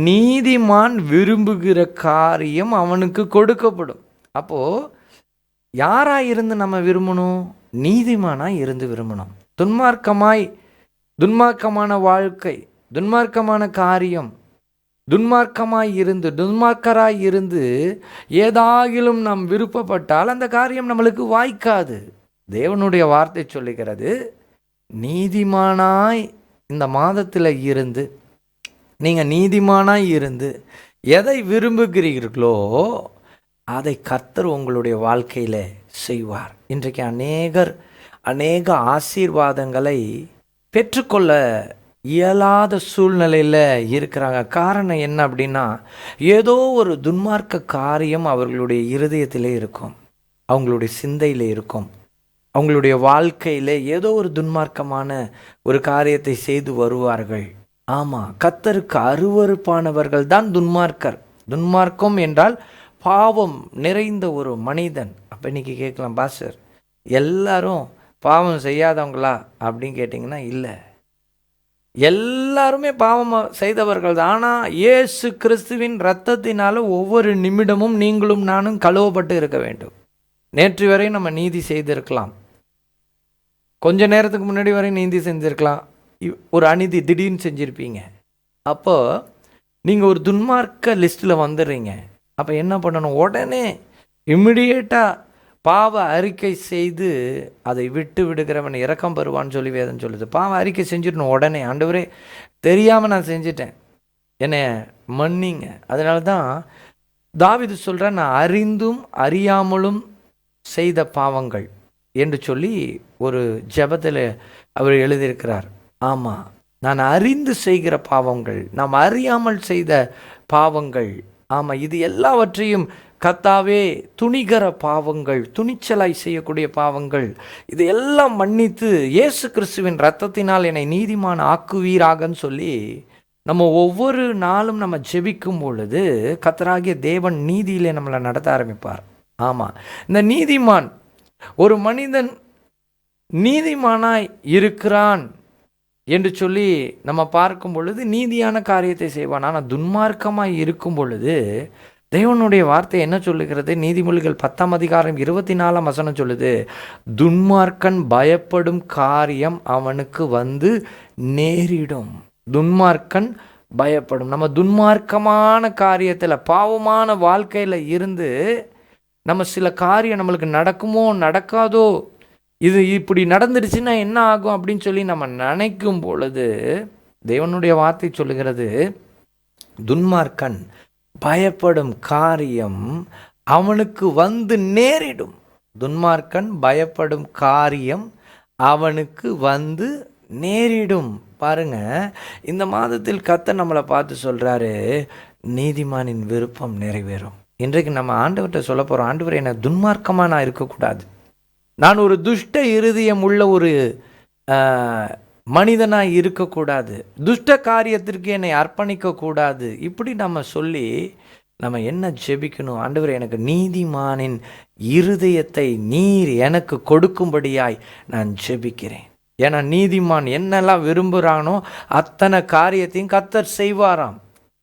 Speaker 1: நீதிமான் விரும்புகிற காரியம் அவனுக்கு கொடுக்கப்படும். அப்போது யாராய் இருந்து நம்ம விரும்பணும்? நீதிமானாய் இருந்து விரும்பணும். துன்மார்க்கமான வாழ்க்கை, துன்மார்க்கமான காரியம், துன்மார்க்கராய் இருந்து ஏதாகிலும் நாம் விருப்பப்பட்டால் அந்த காரியம் நம்மளுக்கு வாய்க்காது. தேவனுடைய வார்த்தை சொல்லுகிறது, நீதிமானாய் இந்த மாதத்தில் இருந்து, நீங்கள் நீதிமானாய் இருந்து எதை விரும்புகிறீர்களோ அதை கர்த்தர் உங்களுடைய வாழ்க்கையில் செய்வார். இன்றைக்கு அநேக ஆசீர்வாதங்களை பெற்றுக்கொள்ள இயலாத சூழ்நிலையில் இருக்கிறாங்க. காரணம் என்ன அப்படின்னா, ஏதோ ஒரு துன்மார்க்க காரியம் அவர்களுடைய இருதயத்திலே இருக்கும், அவங்களுடைய சிந்தையில் இருக்கும், அவங்களுடைய வாழ்க்கையில் ஏதோ ஒரு துன்மார்க்கமான ஒரு காரியத்தை செய்து வருவார்கள். ஆமாம், கர்த்தருக்கு அருவருப்பானவர்கள் தான் துன்மார்க்கர். துன்மார்க்கம் என்றால் பாவம் நிறைந்த ஒரு மனிதன். அப்போ இன்றைக்கி கேட்கலாம், பாஸ்டர் எல்லாரும் பாவம் செய்யாதவங்களா அப்படின்னு கேட்டிங்கன்னா, இல்லை, எல்லாருமே பாவம் செய்தவர்கள் தான். ஆனால் இயேசு கிறிஸ்துவின் இரத்தத்தினால ஒவ்வொரு நிமிடமும் நீங்களும் நானும் கழுவப்பட்டு இருக்க வேண்டும். நேற்று வரை நம்ம நீதி செய்திருக்கலாம், கொஞ்ச நேரத்துக்கு முன்னாடி வரை நீதி செஞ்சுருக்கலாம், ஒரு அநீதி திடீர்னு செஞ்சுருப்பீங்க. அப்போது நீங்கள் ஒரு துன்மார்க்க லிஸ்ட்டில் வந்துடுறீங்க. அப்போ என்ன பண்ணணும்? உடனே இம்மிடியேட்டாக பாவ அறிக்கை செய்து அதை விட்டு விடுகிறவன் இரக்கம் பெறுவான்னு சொல்லி வேதம் சொல்லுது. பாவ அறிக்கை செஞ்சிடணும் உடனே. ஆண்டவரே, தெரியாமல் நான் செஞ்சிட்டேன், என்னை மன்னிங்க. அதனால தான் தாவீது சொல்கிறேன், நான் அறிந்தும் அறியாமலும் செய்த பாவங்கள் என்று சொல்லி ஒரு ஜெபத்தில் அவர் எழுதியிருக்கிறார். ஆமாம், நான் அறிந்து செய்கிற பாவங்கள், நாம் அறியாமல் செய்த பாவங்கள், ஆமாம், இது எல்லாவற்றையும் கர்த்தாவே, துணிகர பாவங்கள், துணிச்சலாய் செய்யக்கூடிய பாவங்கள், இது எல்லாம் மன்னித்து இயேசு கிறிஸ்துவின் இரத்தத்தினால் என்னை நீதிமான் ஆக்குவீராகன்னு சொல்லி நம்ம ஒவ்வொரு நாளும் நம்ம ஜெபிக்கும் பொழுது கர்த்தராகிய தேவன் நீதியிலே நம்மளை நடத்த ஆரம்பிப்பார். ஆமாம், இந்த நீதிமான், ஒரு மனிதன் நீதிமானாய் இருக்கிறான் என்று சொல்லி நம்ம பார்க்கும் பொழுது நீதியான காரியத்தை செய்வான். ஆனால் துன்மார்க்கமாய் இருக்கும் பொழுது தேவனுடைய வார்த்தை என்ன சொல்லுகிறது? நீதிமொழிகள் 10:24 சொல்லுது, துன்மார்க்கன் பயப்படும் காரியம் அவனுக்கு வந்து நேரிடும். துன்மார்க்கன் பயப்படும். நம்ம துன்மார்க்கமான காரியத்தில், பாவமான வாழ்க்கையில் இருந்து நம்ம சில காரியம் நம்மளுக்கு நடக்குமோ நடக்காதோ, இது இப்படி நடந்துடுச்சுன்னா என்ன ஆகும் அப்படின்னு சொல்லி நம்ம நினைக்கும் பொழுது தேவனுடைய வார்த்தை சொல்லுகிறது, துன்மார்க்கன் பயப்படும் காரியம் அவனுக்கு வந்து நேரிடும். துன்மார்க்கன் பயப்படும் காரியம் அவனுக்கு வந்து நேரிடும். பாருங்க, இந்த மாதத்தில் கர்த்தர் நம்மளை பார்த்து சொல்கிறாரு, நீதிமானின் விருப்பம் நிறைவேறும். இன்றைக்கு நம்ம ஆண்டவர்கிட்ட சொல்ல போகிறோம், ஆண்டவர், என்னை துன்மார்க்கமாக நான் இருக்கக்கூடாது, நான் ஒரு துஷ்ட இருதயம் உள்ள ஒரு மனிதனாக இருக்கக்கூடாது, துஷ்ட காரியத்திற்கு என்னை அர்ப்பணிக்கக்கூடாது. இப்படி நம்ம சொல்லி நம்ம என்ன ஜெபிக்கணும்? ஆண்டவரே, எனக்கு நீதிமானின் இருதயத்தை நீர் எனக்கு கொடுக்கும்படியாய் நான் ஜெபிக்கிறேன். ஏன்னா நீதிமான் என்னெல்லாம் விரும்புகிறானோ அத்தனை காரியத்தையும் கர்த்தர் செய்வாராம்.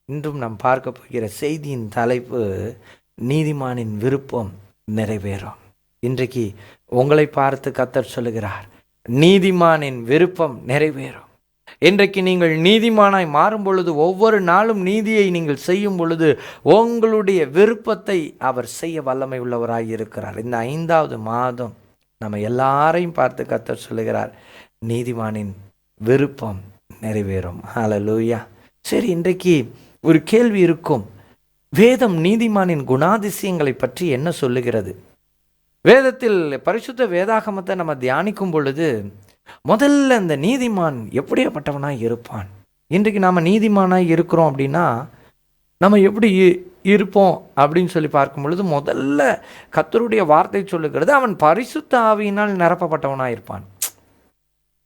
Speaker 1: இன்றும் நாம் பார்க்க போகிற செய்தியின் தலைப்பு நீதிமானின் விருப்பம் நிறைவேறும். இன்றைக்கு உங்களை பார்த்து கர்த்தர் சொல்லுகிறார், நீதிமானின் விருப்பம் நிறைவேறும். இன்றைக்கு நீங்கள் நீதிமானாய் மாறும் பொழுது, ஒவ்வொரு நாளும் நீதியை நீங்கள் செய்யும் பொழுது உங்களுடைய விருப்பத்தை அவர் செய்ய வல்லமை உள்ளவராய் இருக்கிறார். இந்த 5வது மாதம் நம்ம எல்லாரையும் பார்த்து கர்த்தர் சொல்லுகிறார், நீதிமானின் விருப்பம் நிறைவேறும். ஹல்லேலூயா. சரி, இன்றைக்கு ஒரு கேள்வி இருக்கும். வேதம் நீதிமானின் குணாதிசயங்களை பற்றி என்ன சொல்லுகிறது? வேதத்தில் பரிசுத்த வேதாகமத்தை நம்ம தியானிக்கும் பொழுது முதல்ல இந்த நீதிமான் எப்படியாப்பட்டவனாய் இருப்பான்? இன்றைக்கு நாம் நீதிமானாய் இருக்கிறோம் அப்படின்னா நம்ம எப்படி இருப்போம் அப்படின்னு சொல்லி பார்க்கும் பொழுது, முதல்ல கர்த்தருடைய வார்த்தை சொல்லுகிறது, அவன் பரிசுத்த ஆவியினால் நிரப்பப்பட்டவனாக இருப்பான்.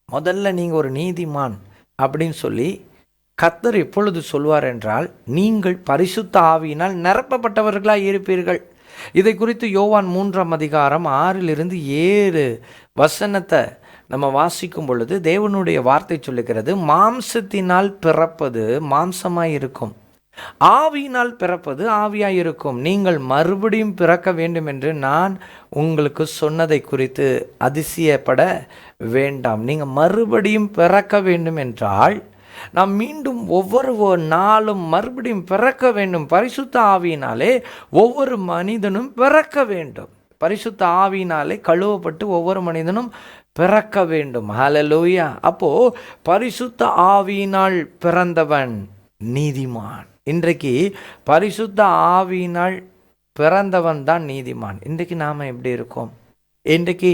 Speaker 1: முதல்ல நீங்கள் ஒரு நீதிமான் அப்படின்னு சொல்லி கர்த்தர் எப்பொழுது சொல்வார் என்றால், நீங்கள் பரிசுத்த ஆவியினால் நிரப்பப்பட்டவர்களாக இருப்பீர்கள். இதை குறித்து யோவான் 3ஆம் அதிகாரம் 6-7 வசனத்தை நம்ம வாசிக்கும் பொழுது தேவனுடைய வார்த்தை சொல்லுகிறது, மாம்சத்தினால் பிறப்பது மாம்சமாய் இருக்கும், ஆவியினால் பிறப்பது ஆவியாய் இருக்கும். நீங்கள் மறுபடியும் பிறக்க வேண்டும் என்று நான் உங்களுக்கு சொன்னதை குறித்து அதிசயப்பட வேண்டாம். நீங்கள் மறுபடியும் பிறக்க வேண்டும் என்றால் நாம் மீண்டும் ஒவ்வொரு நாளும் மறுபடியும் பிறக்க வேண்டும். பரிசுத்த ஆவியினாலே ஒவ்வொரு மனிதனும் பிறக்க வேண்டும். பரிசுத்த ஆவியினாலே கழுவப்பட்டு ஒவ்வொரு மனிதனும் பிறக்க வேண்டும். ஹல்லேலூயா. அப்போ பரிசுத்த ஆவியினால் பிறந்தவன் நீதிமான். இன்றைக்கு பரிசுத்த ஆவியினால் பிறந்தவன் தான் நீதிமான். இன்றைக்கு நாம் எப்படி இருக்கோம்? இன்றைக்கு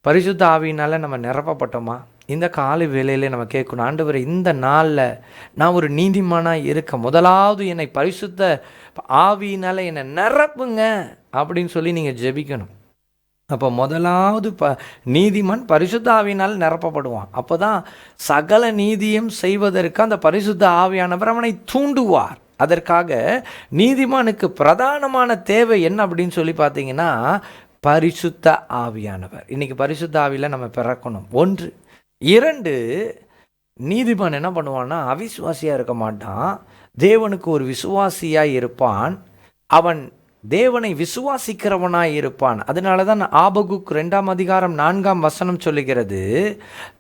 Speaker 1: பரிசுத்த ஆவியினால் நம்ம நிரப்பப்பட்டோமா? இந்த காலை வேளையில் நம்ம கேட்கணும், ஆண்டவரே, இந்த நாளில் நான் ஒரு நீதிமானாக இருக்க முதலாவது என்னை பரிசுத்த ஆவியினால் என்னை நிரப்புங்க அப்படின்னு சொல்லி நீங்கள் ஜெபிக்கணும். அப்போ முதலாவது நீதிமான் பரிசுத்த ஆவியினால் நிரப்பப்படுவான். அப்போ தான் சகல நீதியும் செய்வதற்கு அந்த பரிசுத்த ஆவியானவர் அவனை தூண்டுவார். அதற்காக நீதிமானுக்கு பிரதானமான தேவை என்ன அப்படின்னு சொல்லி பார்த்தீங்கன்னா, பரிசுத்த ஆவியானவர். இன்றைக்கி பரிசுத்த ஆவியில் நம்ம பிறக்கணும். 1. 2, நீதிமான் என்ன பண்ணுவான்னா, அவிசுவாசியாக இருக்க மாட்டான், தேவனுக்கு ஒரு விசுவாசியாக இருப்பான். அவன் தேவனை விசுவாசிக்கிறவனாய் இருப்பான். அதனால தான் ஆபகுக் 2ஆம் அதிகாரம் 4ஆம் வசனம் சொல்லுகிறது,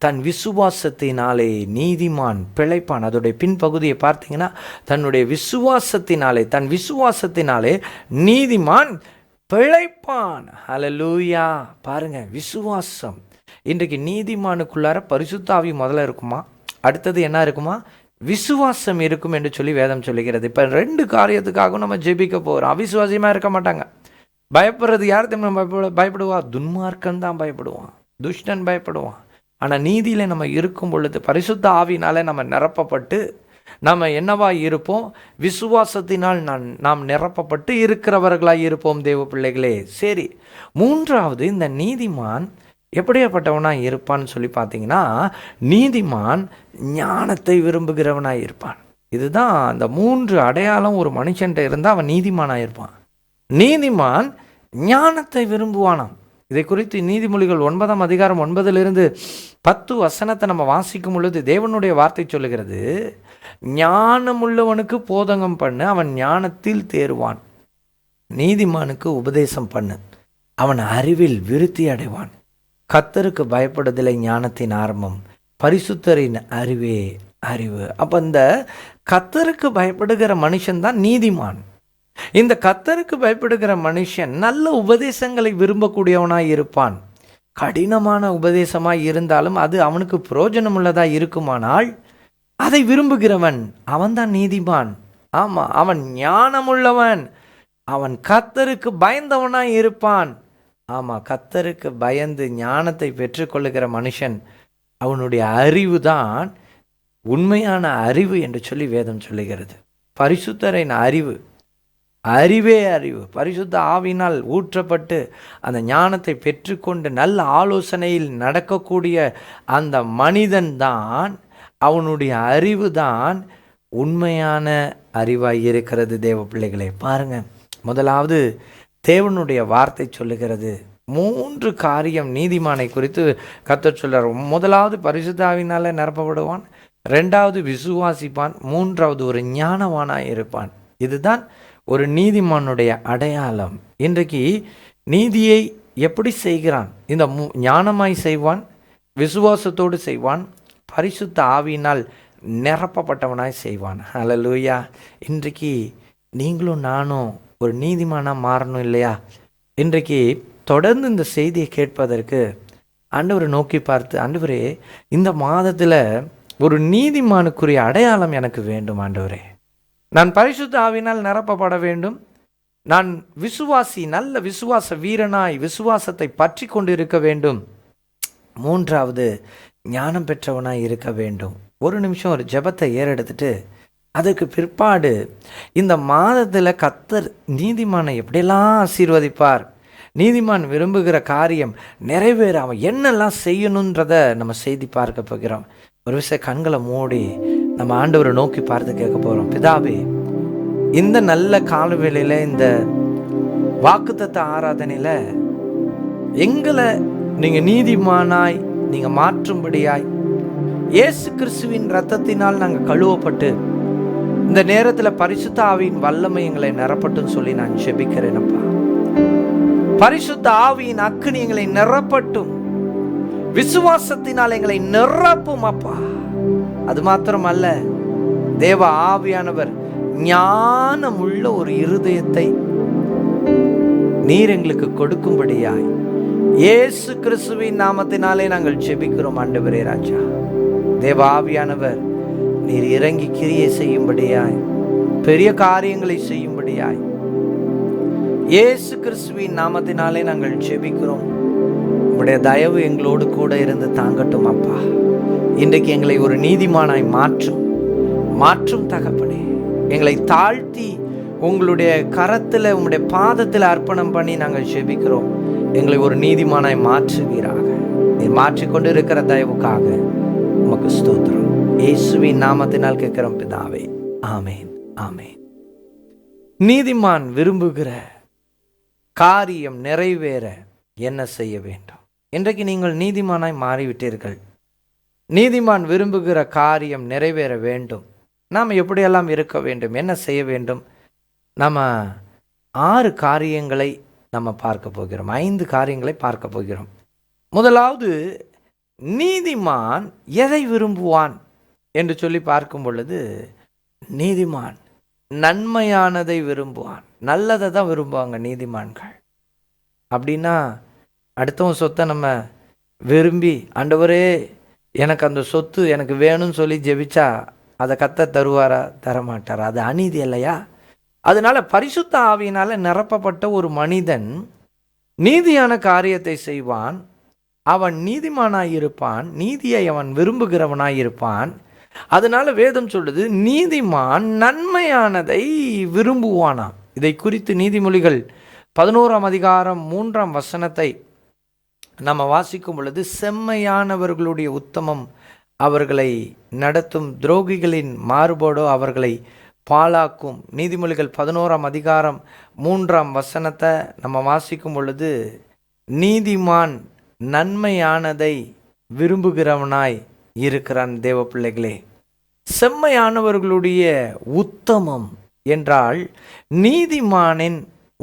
Speaker 1: தன் விசுவாசத்தினாலே நீதிமான் பிழைப்பான். அதோடைய பின்பகுதியை பார்த்தீங்கன்னா, தன்னுடைய விசுவாசத்தினாலே, தன் விசுவாசத்தினாலே நீதிமான் பிழைப்பான். ஹல்லேலூயா. பாருங்க, விசுவாசம். இன்றைக்கு நீதிமானுக்குள்ளார பரிசுத்த ஆவி முதல்ல இருக்குமா, அடுத்தது என்ன இருக்குமா? விசுவாசம் இருக்கும் என்று சொல்லி வேதம் சொல்லுகிறது. இப்போ 2 காரியத்துக்காகவும் நம்ம ஜெபிக்க போகிறோம். அவிசுவாசியமாக இருக்க மாட்டாங்க. பயப்படுறது யார் தெரியுமா பயப்படுவா? துன்மார்க்கன் தான் பயப்படுவான், துஷ்டன் பயப்படுவான். ஆனால் நீதியில் நம்ம இருக்கும் பொழுது பரிசுத்த ஆவினால நம்ம நிரப்பப்பட்டு நம்ம என்னவா இருப்போம்? விசுவாசத்தினால் நாம் நிரப்பப்பட்டு இருக்கிறவர்களாக இருப்போம் தேவ பிள்ளைகளே. சரி, 3வது, இந்த நீதிமான் எப்படியாப்பட்டவனாக இருப்பான்னு சொல்லி பார்த்தீங்கன்னா, நீதிமான் ஞானத்தை விரும்புகிறவனாக இருப்பான். இதுதான் அந்த 3 அடையாளம் ஒரு மனுஷன்ட்ட இருந்தால் அவன் நீதிமானாக இருப்பான். நீதிமான் ஞானத்தை விரும்புவானாம். இதை குறித்து நீதிமொழிகள் 9ஆம் அதிகாரம் 9-10 வசனத்தை நம்ம வாசிக்கும் பொழுது தேவனுடைய வார்த்தை சொல்லுகிறது, ஞானமுள்ளவனுக்கு போதகம் பண்ணு, அவன் ஞானத்தில் தேறுவான். நீதிமானுக்கு உபதேசம் பண்ணு, அவன் அறிவில் விருத்தி அடைவான். கர்த்தருக்கு பயப்படுதலை ஞானத்தின் ஆரம்பம், பரிசுத்தரின் அறிவே அறிவு. அப்போ இந்த கர்த்தருக்கு பயப்படுகிற மனுஷன் தான் நீதிமான். இந்த கர்த்தருக்கு பயப்படுகிற மனுஷன் நல்ல உபதேசங்களை விரும்பக்கூடியவனாய் இருப்பான். கடினமான உபதேசமாய் இருந்தாலும் அது அவனுக்கு பிரயோஜனம் உள்ளதாக இருக்குமானால் அதை விரும்புகிறவன் அவன்தான் நீதிமான். ஆமாம், அவன் ஞானமுள்ளவன், அவன் கர்த்தருக்கு பயந்தவனாய் இருப்பான். ஆமாம், கர்த்தருக்கு பயந்து ஞானத்தை பெற்றுக்கொள்ளுகிற மனுஷன், அவனுடைய அறிவு தான் உண்மையான அறிவு என்று சொல்லி வேதம் சொல்லுகிறது. பரிசுத்தரின் அறிவு, அறிவே அறிவு. பரிசுத்த ஆவியினால் ஊற்றப்பட்டு அந்த ஞானத்தை பெற்றுக்கொண்டு நல்ல ஆலோசனையில் நடக்கக்கூடிய அந்த மனிதன் தான், அவனுடைய அறிவு தான் உண்மையான அறிவாய் இருக்கிறது தேவ பிள்ளைகளே. பாருங்க, முதலாவது தேவனுடைய வார்த்தை சொல்லுகிறது 3 காரியம் நீதிமானை குறித்து கர்த்தர் சொல்றார். முதலாவது பரிசுத்த ஆவியினால நிரப்பப்படுவான், 2வது விசுவாசிப்பான், 3வது ஒரு ஞானவானாய் இருப்பான். இதுதான் ஒரு நீதிமானுடைய அடையாளம். இன்றைக்கு நீதியை எப்படி செய்கிறான்? இந்த ஞானமாய் செய்வான், விசுவாசத்தோடு செய்வான், பரிசுத்த ஆவியினால் நிரப்பப்பட்டவனாய் செய்வான். ஹல்லேலூயா. இன்றைக்கு நீங்களும் நானும் ஒரு நீதிமானாக மாறணும் இல்லையா? இன்றைக்கு தொடர்ந்து இந்த செய்தியை கேட்பதற்கு ஆண்டவரை நோக்கி பார்த்து, ஆண்டவரே இந்த மாதத்தில் ஒரு நீதிமானுக்குரிய அடையாளம் எனக்கு வேண்டும் ஆண்டவரே. நான் பரிசுத்த ஆவியினால் நிரப்பப்பட வேண்டும். நான் விசுவாசி, நல்ல விசுவாச வீரனாய் விசுவாசத்தை பற்றி கொண்டு இருக்க வேண்டும். 3வது ஞானம் பெற்றவனாய் இருக்க வேண்டும். ஒரு நிமிஷம் ஒரு ஜெபத்தை ஏறெடுத்துட்டு அதுக்கு பிற்பாடு இந்த மாதத்தில் கர்த்தர் நீதிமானை எப்படியெல்லாம் ஆசீர்வதிப்பார், நீதிமான் விரும்புகிற காரியம் நிறைவேற அவன் என்னெல்லாம் செய்யணுன்றதை நம்ம செய்தி பார்க்க போகிறோம். ஒரு விஷயம் கண்களை மூடி நம்ம ஆண்டவரை நோக்கி பார்த்து கேட்க போகிறோம். பிதாவே, இந்த நல்ல காலவேளையில், இந்த வாக்குத்தத்த ஆராதனையில் எங்களை நீங்கள் நீதிமானாய் நீங்கள் மாற்றும்படியாய் இயேசு கிறிஸ்துவின் இரத்தத்தினால் நாங்கள் கழுவப்பட்டு இந்த நேரத்தில் பரிசுத்த ஆவியின் வல்லமை எங்களை நிரப்பட்டுன்னு சொல்லி நான் ஜெபிக்கிறேனப்பா. பரிசுத்த ஆவியின் அக்கினி எங்களை நிரப்பட்டும், விசுவாசத்தினால் எங்களை நிரப்பும் அப்பா. அது மாத்திரம் அல்ல, தேவ ஆவியானவர் ஞானம் உள்ள ஒரு இருதயத்தை நீர் எங்களுக்கு கொடுக்கும்படியாய் இயேசு கிறிஸ்துவின் நாமத்தினாலே நாங்கள் ஜெபிக்கிறோம் ஆண்டவரே ராஜா. தேவ ஆவியானவர் நீர் இறங்கி கிரியை செய்யும்படியாய், பெரிய காரியங்களை செய்யும்படியாய் இயேசு கிறிஸ்துவின் நாமத்தினாலே நாங்கள் ஜெபிக்கிறோம். உம்முடைய தயவு எங்களோடு கூட இருந்து தாங்கட்டும் அப்பா. இன்றைக்கு எங்களை ஒரு நீதிமானாய் மாற்றும் தகப்பனே. எங்களை தாழ்த்தி உங்களுடைய கரத்தில், உங்களுடைய பாதத்தில் அர்ப்பணம் பண்ணி நாங்கள் ஜெபிக்கிறோம். எங்களை ஒரு நீதிமானாய் மாற்றுவீராக. நீ மாற்றிக்கொண்டு இருக்கிற தயவுக்காக உமக்கு ஸ்தோத்திரம். இயேசுவின் நாமத்தினால் கேட்கிறோம் பிதாவே, ஆமேன், ஆமேன். நீதிமான் விரும்புகிற காரியம் நிறைவேற என்ன செய்ய வேண்டும்? இன்றைக்கு நீங்கள் நீதிமானாய் மாறிவிட்டீர்கள். நீதிமான் விரும்புகிற காரியம் நிறைவேற வேண்டும். நாம் எப்படியெல்லாம் இருக்க வேண்டும், என்ன செய்ய வேண்டும்? நம்ம 6 காரியங்களை நம்ம பார்க்க போகிறோம், 5 காரியங்களை பார்க்க போகிறோம். முதலாவது, நீதிமான் எதை விரும்புவான் என்று சொல்லி பார்க்கும் பொழுது, நீதிமான் நன்மையானதை விரும்புவான். நல்லதை தான் விரும்புவாங்க நீதிமான்கள். அப்படின்னா அடுத்தவன் சொத்தை நம்ம விரும்பி, ஆண்டவரே எனக்கு அந்த சொத்து எனக்கு வேணும்னு சொல்லி ஜெபிச்சா அதை கர்த்தர் தருவாரா? தரமாட்டாரா? அது அநீதி இல்லையா? அதனால பரிசுத்த ஆவியினால நிரப்பப்பட்ட ஒரு மனிதன் நீதியான காரியத்தை செய்வான். அவன் நீதிமானாயிருப்பான், நீதியை அவன் விரும்புகிறவனாயிருப்பான். அதனால வேதம் சொல்லுது, நீதிமான் நன்மையானதை விரும்புவானாம். இதை குறித்து நீதிமொழிகள் 11ஆம் அதிகாரம் 3ஆம் வசனத்தை நம்ம வாசிக்கும் பொழுது, செம்மையானவர்களுடைய உத்தமம் அவர்களை நடத்தும், துரோகிகளின் மாறுபாடோ அவர்களை பாழாக்கும். நீதிமொழிகள் 11ஆம் அதிகாரம் 3ஆம் வசனத்தை நம்ம வாசிக்கும் பொழுது, நீதிமான் நன்மையானதை விரும்புகிறவனாய் இருக்கிறான். தேவ பிள்ளைகளே, செம்மையானவர்களுடைய உத்தமம் என்றால் நீதிமானின்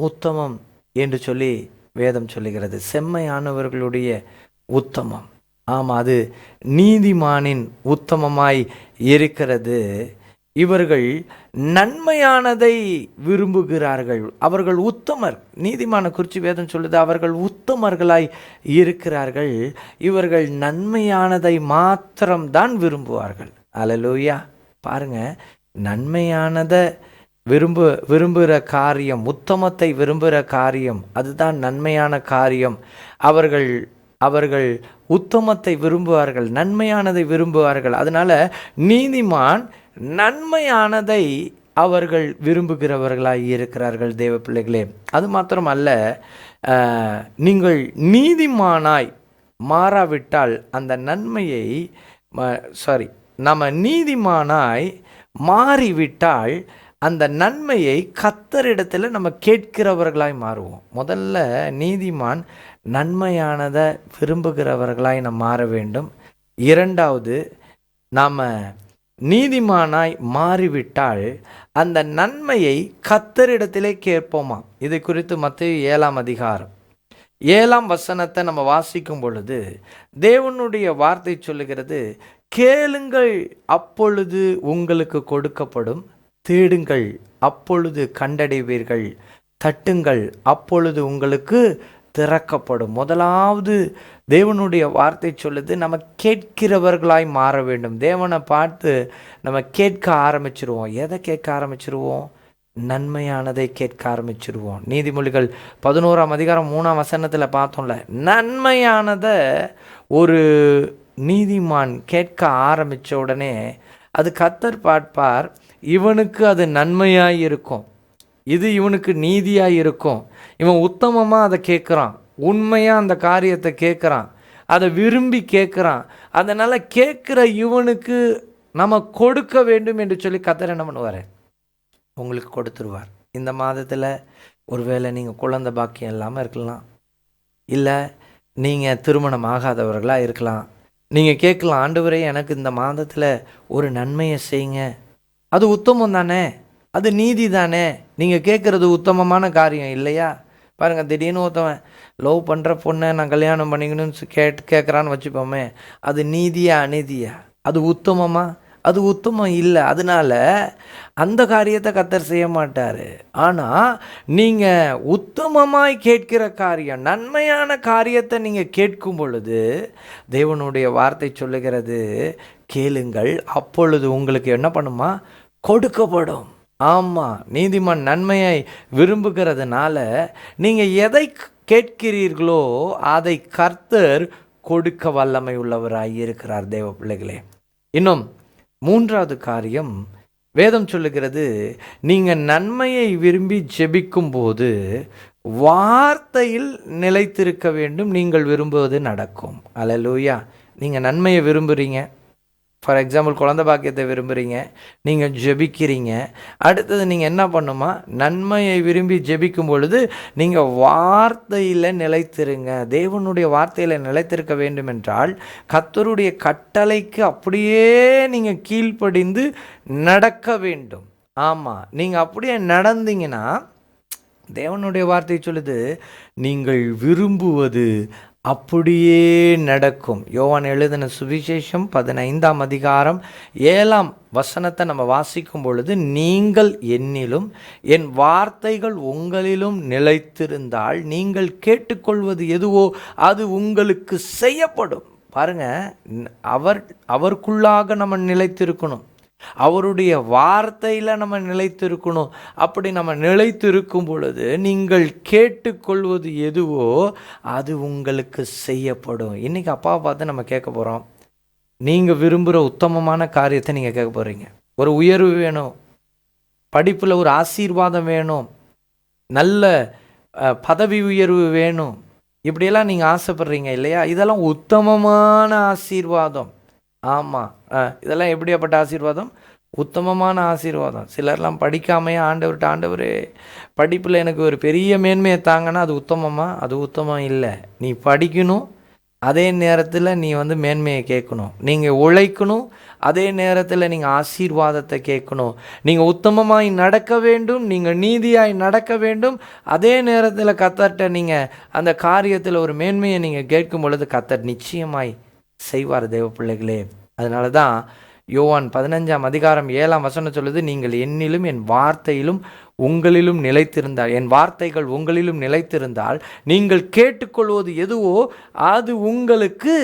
Speaker 1: உத்தமம் என்று சொல்லி வேதம் சொல்லுகிறது. செம்மையானவர்களுடைய உத்தமம், ஆமாம், அது நீதிமானின் உத்தமமாய் இருக்கிறது. இவர்கள் நன்மையானதை விரும்புகிறார்கள். அவர்கள் உத்தமர். நீதிமான குறித்து வேதம் சொல்லுது, அவர்கள் உத்தமர்களாய் இருக்கிறார்கள். இவர்கள் நன்மையானதை மாத்திரம்தான் விரும்புவார்கள். அல்லேலூயா. பாருங்க, நன்மையானதை விரும்புகிற காரியம், உத்தமத்தை விரும்புகிற காரியம், அதுதான் நன்மையான காரியம். அவர்கள் உத்தமத்தை விரும்புவார்கள், நன்மையானதை விரும்புவார்கள். அதனால நீதிமான் நன்மையானதை அவர்கள் விரும்புகிறவர்களாய் இருக்கிறார்கள். தேவ பிள்ளைகளே, அது மாத்திரம் அல்ல, நீங்கள் நீதிமானாய் மாறாவிட்டால் அந்த நன்மையை நம்ம நீதிமானாய் மாறிவிட்டால் அந்த நன்மையை கர்த்தரிடத்தில் நம்ம கேட்கிறவர்களாய் மாறுவோம். முதல்ல நீதிமான் நன்மையானதை விரும்புகிறவர்களாய் நாம் மாற வேண்டும். இரண்டாவது, நாம் நீதிமானாய் மாறிவிட்டால் அந்த நன்மையை கர்த்தரிடத்திலே கேட்போமா. இதை குறித்து மத்தேயு 7ஆம் அதிகாரம் 7ஆம் வசனத்தை நம்ம வாசிக்கும் பொழுது தேவனுடைய வார்த்தை சொல்லுகிறது, கேளுங்கள் அப்பொழுது உங்களுக்கு கொடுக்கப்படும், தேடுங்கள் அப்பொழுது கண்டடைவீர்கள், தட்டுங்கள் அப்பொழுது உங்களுக்கு திறக்கப்படும். முதலாவது தேவனுடைய வார்த்தை சொல்லுது, நம்ம கேட்கிறவர்களாய் மாற வேண்டும். தேவனை பார்த்து நம்ம கேட்க ஆரம்பிச்சிருவோம். எதை கேட்க ஆரம்பிச்சிருவோம்? நன்மையானதை கேட்க ஆரம்பிச்சிருவோம். நீதிமொழிகள் 11ஆம் அதிகாரம் 3ஆம் வசனத்தில் பார்த்தோம்ல, நன்மையானதை ஒரு நீதிமான் கேட்க ஆரம்பித்த உடனே அது கர்த்தர் பார்ப்பார், இவனுக்கு அது நன்மையாக இருக்கும், இது இவனுக்கு நீதியாக இருக்கும், இவன் உத்தமமாக அதை கேட்குறான், உண்மையாக அந்த காரியத்தை கேட்குறான், அதை விரும்பி கேட்குறான், அதனால் கேட்குற இவனுக்கு நம்ம கொடுக்க வேண்டும் என்று சொல்லி கர்த்தர் என்ன பண்ணுவார்? உங்களுக்கு கொடுத்துருவார். இந்த மாதத்தில் ஒருவேளை நீங்கள் குழந்தை பாக்கியம் இல்லாமல் இருக்கலாம், இல்லை நீங்கள் திருமணம் ஆகாதவர்களாக இருக்கலாம். நீங்கள் கேட்கலாம், ஆண்டவரே எனக்கு இந்த மாதத்தில் ஒரு நன்மையை செய்யுங்க. அது உத்தமம் தானே, அது நீதி தானே. நீங்கள் கேட்குறது உத்தமமான காரியம் இல்லையா? பாருங்கள், திடீர்னு ஒருத்தவன் லவ் பண்ணுற பொண்ணை நான் கல்யாணம் பண்ணிக்கணும்னு கேட்குறான்னு வச்சுப்போமே, அது நீதியா அநீதியா? அது உத்தமமா? அது உத்தமம் இல்லை. அதனால அந்த காரியத்தை கர்த்தர் செய்ய மாட்டார். ஆனால் நீங்கள் உத்தமமாய் கேட்கிற காரியம், நன்மையான காரியத்தை நீங்கள் கேட்கும் பொழுது தேவனுடைய வார்த்தை சொல்லுகிறது, கேளுங்கள் அப்பொழுது உங்களுக்கு என்ன பண்ணுமா? கொடுக்கப்படும். ஆமாம், நீதிமான் நன்மையை விரும்புகிறதுனால நீங்கள் எதை கேட்கிறீர்களோ அதை கர்த்தர் கொடுக்க வல்லமை உள்ளவராய் இருக்கிறார் தேவ பிள்ளைகளே. இன்னும் மூன்றாவது காரியம், வேதம் சொல்லுகிறது, நீங்கள் நன்மையை விரும்பி ஜெபிக்கும்போது வார்த்தையில் நிலைத்திருக்க வேண்டும், நீங்கள் விரும்புவது நடக்கும். அல்லேலூயா. நீங்கள் நன்மையை விரும்புகிறீங்க, ஃபார் எக்ஸாம்பிள் குழந்தை பாக்கியத்தை விரும்புகிறீங்க, நீங்கள் ஜெபிக்கிறீங்க. அடுத்தது நீங்கள் என்ன பண்ணுமா? நன்மையை விரும்பி ஜெபிக்கும் பொழுது நீங்கள் வார்த்தையில் நிலைத்திருங்க. தேவனுடைய வார்த்தையில் நிலைத்திருக்க வேண்டும் என்றால் கர்த்தருடைய கட்டளைக்கு அப்படியே நீங்கள் கீழ்ப்படிந்து நடக்க வேண்டும். ஆமாம், நீங்கள் அப்படியே நடந்தீங்கன்னா தேவனுடைய வார்த்தை சொல்லுது, நீங்கள் விரும்புவது அப்படியே நடக்கும். யோவான் எழுதின சுவிசேஷம் 15ஆம் அதிகாரம் 7ஆம் வசனத்தை நம்ம வாசிக்கும் பொழுது, நீங்கள் என்னிலும் என் வார்த்தைகள் உங்களிலும் நிலைத்திருந்தால் நீங்கள் கேட்டுக்கொள்வது எதுவோ அது உங்களுக்கு செய்யப்படும். பாருங்க, அவருக்குள்ளாக நம்ம நிலைத்திருக்கணும், அவருடைய வார்த்தையில் நம்ம நிலைத்திருக்கணும். அப்படி நம்ம நிலைத்திருக்கும் பொழுது நீங்கள் கேட்டுக்கொள்வது எதுவோ அது உங்களுக்கு செய்யப்படும். இன்றைக்கி அப்பாவை பார்த்து நம்ம கேட்க போகிறோம், நீங்கள் விரும்புகிற உத்தமமான காரியத்தை நீங்கள் கேட்க போகிறீங்க. ஒரு உயர்வு வேணும், படிப்பில் ஒரு ஆசீர்வாதம் வேணும், நல்ல பதவி உயர்வு வேணும், இப்படியெல்லாம் நீங்கள் ஆசைப்படுறீங்க இல்லையா? இதெல்லாம் உத்தமமான ஆசீர்வாதம். ஆமாம், இதெல்லாம் எப்படியாப்பட்ட ஆசீர்வாதம்? உத்தமமான ஆசீர்வாதம். சிலர்லாம் படிக்காமையே ஆண்டவர்கிட்ட, ஆண்டவரே படிப்பில் எனக்கு ஒரு பெரிய மேன்மையை தாங்கன்னா அது உத்தமமா? அது உத்தமம் இல்லை. நீ படிக்கணும், அதே நேரத்தில் நீ மேன்மையை கேட்கணும். நீங்கள் உழைக்கணும், அதே நேரத்தில் நீங்கள் ஆசீர்வாதத்தை கேட்கணும். நீங்கள் உத்தமமாய் நடக்க வேண்டும், நீங்கள் நீதியாய் நடக்க வேண்டும், அதே நேரத்தில் கர்த்தர்கிட்ட நீங்கள் அந்த காரியத்தில் ஒரு மேன்மையை நீங்கள் கேட்கும் பொழுது கர்த்தர் நிச்சயமாய் செய்வார் தேவ பிள்ளைகளே. அதனால தான் யோவான் 15ஆம் அதிகாரம் 7ஆம் வசனம் சொல்லுது, நீங்கள் என்னிலும் என் வார்த்தையிலும் உங்களிலும் நிலைத்திருந்தால், என் வார்த்தைகள் உங்களிலும் நிலைத்திருந்தால் நீங்கள் கேட்டுக்கொள்வது எதுவோ அது உங்களுக்கு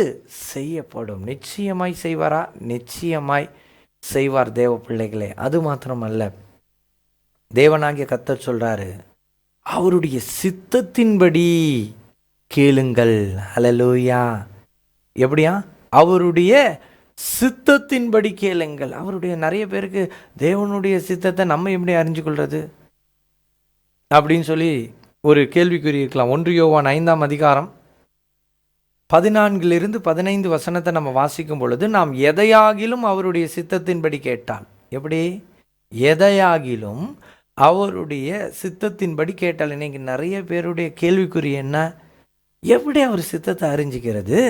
Speaker 1: செய்யப்படும். நிச்சயமாய் செய்வாரா? நிச்சயமாய் செய்வார் தேவ பிள்ளைகளே. அது மாத்திரமல்ல, தேவனாகிய கர்த்தர் சொல்றாரு, அவருடைய சித்தத்தின்படி கேளுங்கள். ஹல்லேலூயா. எப்படியா? அவருடைய சித்தத்தின்படி கேளுங்கள். அவருடைய நிறைய பேருக்கு தேவனுடைய சித்தத்தை நம்ம எப்படி அறிஞ்சு கொள்வது அப்படின்னு சொல்லி ஒரு கேள்விக்குறி இருக்கலாம். 1 யோவான் 5ஆம் அதிகாரம் 14 15 வசனத்தை நம்ம வாசிக்கும் பொழுது, நாம் எதையாகிலும் அவருடைய சித்தத்தின்படி கேட்டால், எப்படி? எதையாகிலும் அவருடைய சித்தத்தின்படி கேட்டால். இன்னைக்கு நிறைய பேருடைய கேள்விக்குறி என்ன? எப்படி அவர் சித்தத்தை அறிஞ்சிக்கிறது?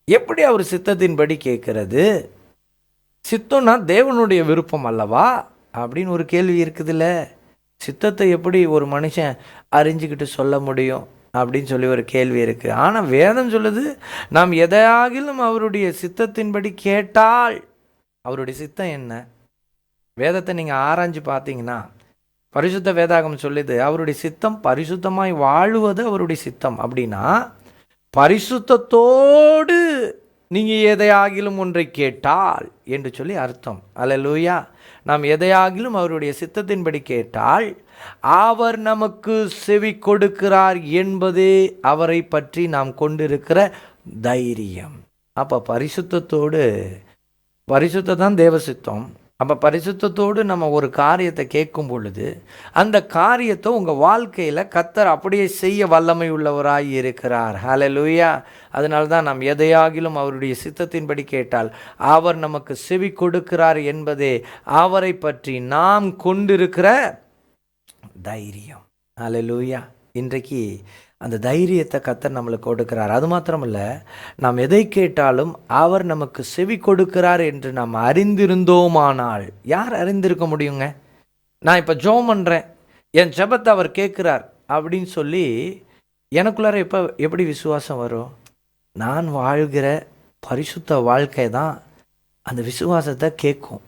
Speaker 1: எப்படி அவர் சித்தத்தின்படி கேட்கறது? சித்தம்னா தேவனுடைய விருப்பம் அல்லவா அப்படின்னு ஒரு கேள்வி இருக்குதுல்ல. சித்தத்தை எப்படி ஒரு மனுஷன் அறிஞ்சிக்கிட்டு சொல்ல முடியும் அப்படின்னு சொல்லி ஒரு கேள்வி இருக்குது. ஆனால் வேதம் சொல்லுது, நாம் எதையாகிலும் அவருடைய சித்தத்தின்படி கேட்டால். அவருடைய சித்தம் என்ன? வேதத்தை நீங்கள் ஆராய்ஞ்சு பார்த்தீங்கன்னா பரிசுத்த வேதாகம் சொல்லுது, அவருடைய சித்தம் பரிசுத்தமாய் வாழுவது அவருடைய சித்தம். அப்படின்னா பரிசுத்தத்தோடு நீங்கள் எதையாகிலும் ஒன்றை கேட்டால் என்று சொல்லி அர்த்தம். அல்லேலூயா. நாம் எதையாகிலும் அவருடைய சித்தத்தின்படி கேட்டால் அவர் நமக்கு செவி கொடுக்கிறார் என்பதே அவரை பற்றி நாம் கொண்டிருக்கிற தைரியம். அப்போ பரிசுத்தத்தோடு, பரிசுத்தம் தான் தேவ சித்தம். அப்போ பரிசுத்தத்தோடு நம்ம ஒரு காரியத்தை கேட்கும் பொழுது அந்த காரியத்தை உங்கள் வாழ்க்கையில் கர்த்தர் அப்படியே செய்ய வல்லமை உள்ளவராய் இருக்கிறார். ஹல்லேலூயா. அதனால தான் நாம் எதையாகிலும் அவருடைய சித்தத்தின்படி கேட்டால் அவர் நமக்கு செவி கொடுக்கிறார் என்பதே அவரை பற்றி நாம் கொண்டிருக்கிற தைரியம். ஹல்லேலூயா. இன்றைக்கு அந்த தைரியத்தை கர்த்தர் நம்மளுக்கு கொடுக்கிறார். அது மாத்திரமல்ல, நாம் எதை கேட்டாலும் அவர் நமக்கு செவி கொடுக்கிறார் என்று நாம் அறிந்திருந்தோமானால். யார் அறிந்திருக்க முடியுங்க? நான் இப்போ ஜெபம் பண்ணுறேன், என் ஜெபத்தை அவர் கேட்குறார் அப்படின்னு சொல்லி எனக்குள்ளார எப்படி விசுவாசம் வரும்? நான் வாழ்கிற பரிசுத்த வாழ்க்கை தான் அந்த விசுவாசத்தை கேட்கும்.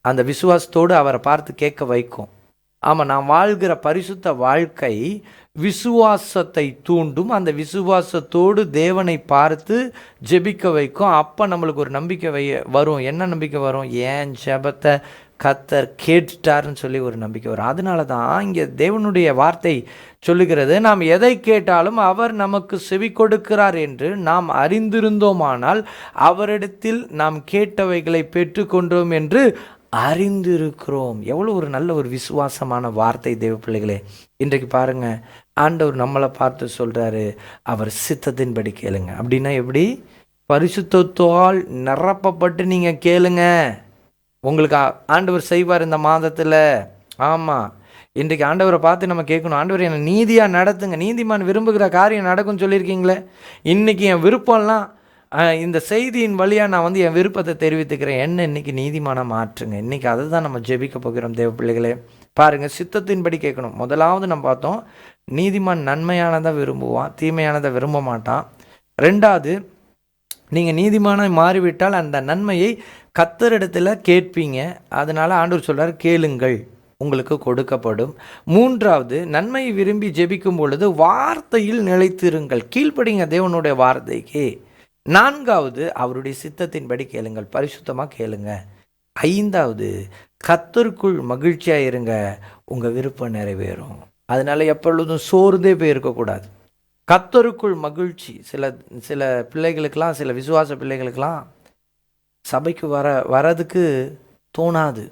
Speaker 1: அந்த விசுவாசத்தோடு அவரை பார்த்து கேட்க வைக்கும். ஆமாம், நான் வாழ்கிற பரிசுத்த வாழ்க்கை விசுவாசத்தை தூண்டும். அந்த விசுவாசத்தோடு தேவனை பார்த்து ஜெபிக்க வைக்கும். அப்போ நம்மளுக்கு ஒரு நம்பிக்கை வரும். என்ன நம்பிக்கை வரும்? ஏன் ஜெபத்தை கர்த்தர் கேட்டுட்டாருன்னு சொல்லி ஒரு நம்பிக்கை வரும். அதனால தான் இங்கே தேவனுடைய வார்த்தை சொல்லுகிறது, நாம் எதை கேட்டாலும் அவர் நமக்கு செவி கொடுக்கிறார் என்று நாம் அறிந்திருந்தோமானால் அவரிடத்தில் நாம் கேட்டவைகளை பெற்றுக்கொண்டோம் என்று அறிந்திருக்கிறோம். எவ்வளோ ஒரு நல்ல ஒரு விசுவாசமான வார்த்தை தேவ பிள்ளைகளே. இன்றைக்கு பாருங்க, ஆண்டவர் நம்மளை பார்த்து சொல்கிறாரு, அவர் சித்தத்தின்படி கேளுங்க. அப்படின்னா எப்படி? பரிசுத்தத்தால் நிரப்பப்பட்டு நீங்கள் கேளுங்க, உங்களுக்கு ஆண்டவர் செய்வார் இந்த மாதத்தில். ஆமாம், இன்றைக்கு ஆண்டவரை பார்த்து நம்ம கேட்கணும், ஆண்டவர் என்னை நீதியாக நடத்துங்க, நீதிமான் விரும்புகிற காரியம் நடக்கும்னு சொல்லியிருக்கீங்களே. இன்றைக்கி என் விருப்பம்லாம் இந்த செய்தியின் வழியாக நான் என் விருப்பத்தை தெரிவித்துக்கிறேன், என்ன இன்றைக்கி நீதிமானை மாற்றுங்க. இன்றைக்கி அதை தான் நம்ம ஜெபிக்க போகிறோம் தேவ பிள்ளைகளே. பாருங்கள், சித்தத்தின்படி கேட்கணும். முதலாவது நம்ம பார்த்தோம், நீதிமான் நன்மையானதை விரும்புவான், தீமையானதை விரும்ப மாட்டான். ரெண்டாவது, நீங்கள் நீதிமானாய் மாறிவிட்டால் அந்த நன்மையை கர்த்தரிடத்தில் கேட்பீங்க. அதனால் ஆண்டவர் சொல்கிறார், கேளுங்கள் உங்களுக்கு கொடுக்கப்படும். மூன்றாவது, நன்மையை விரும்பி ஜெபிக்கும் பொழுது வார்த்தையில் நிலைத்திருங்கள், கீழ்ப்படிங்க தேவனுடைய வார்த்தைக்கு. நான்காவது, அவருடைய சித்தத்தின்படி கேளுங்கள், பரிசுத்தமாக கேளுங்க. ஐந்தாவது, கர்த்தருக்குள் மகிழ்ச்சியாக இருங்க, உங்கள் விருப்பம் நிறைவேறும். அதனால் எப்பொழுதும் சோர்ந்தே போயிருக்கக்கூடாது. கர்த்தருக்குள் மகிழ்ச்சி. சில பிள்ளைகளுக்கெல்லாம், சில விசுவாச பிள்ளைகளுக்கெல்லாம் சபைக்கு வரதுக்கு தோணாது.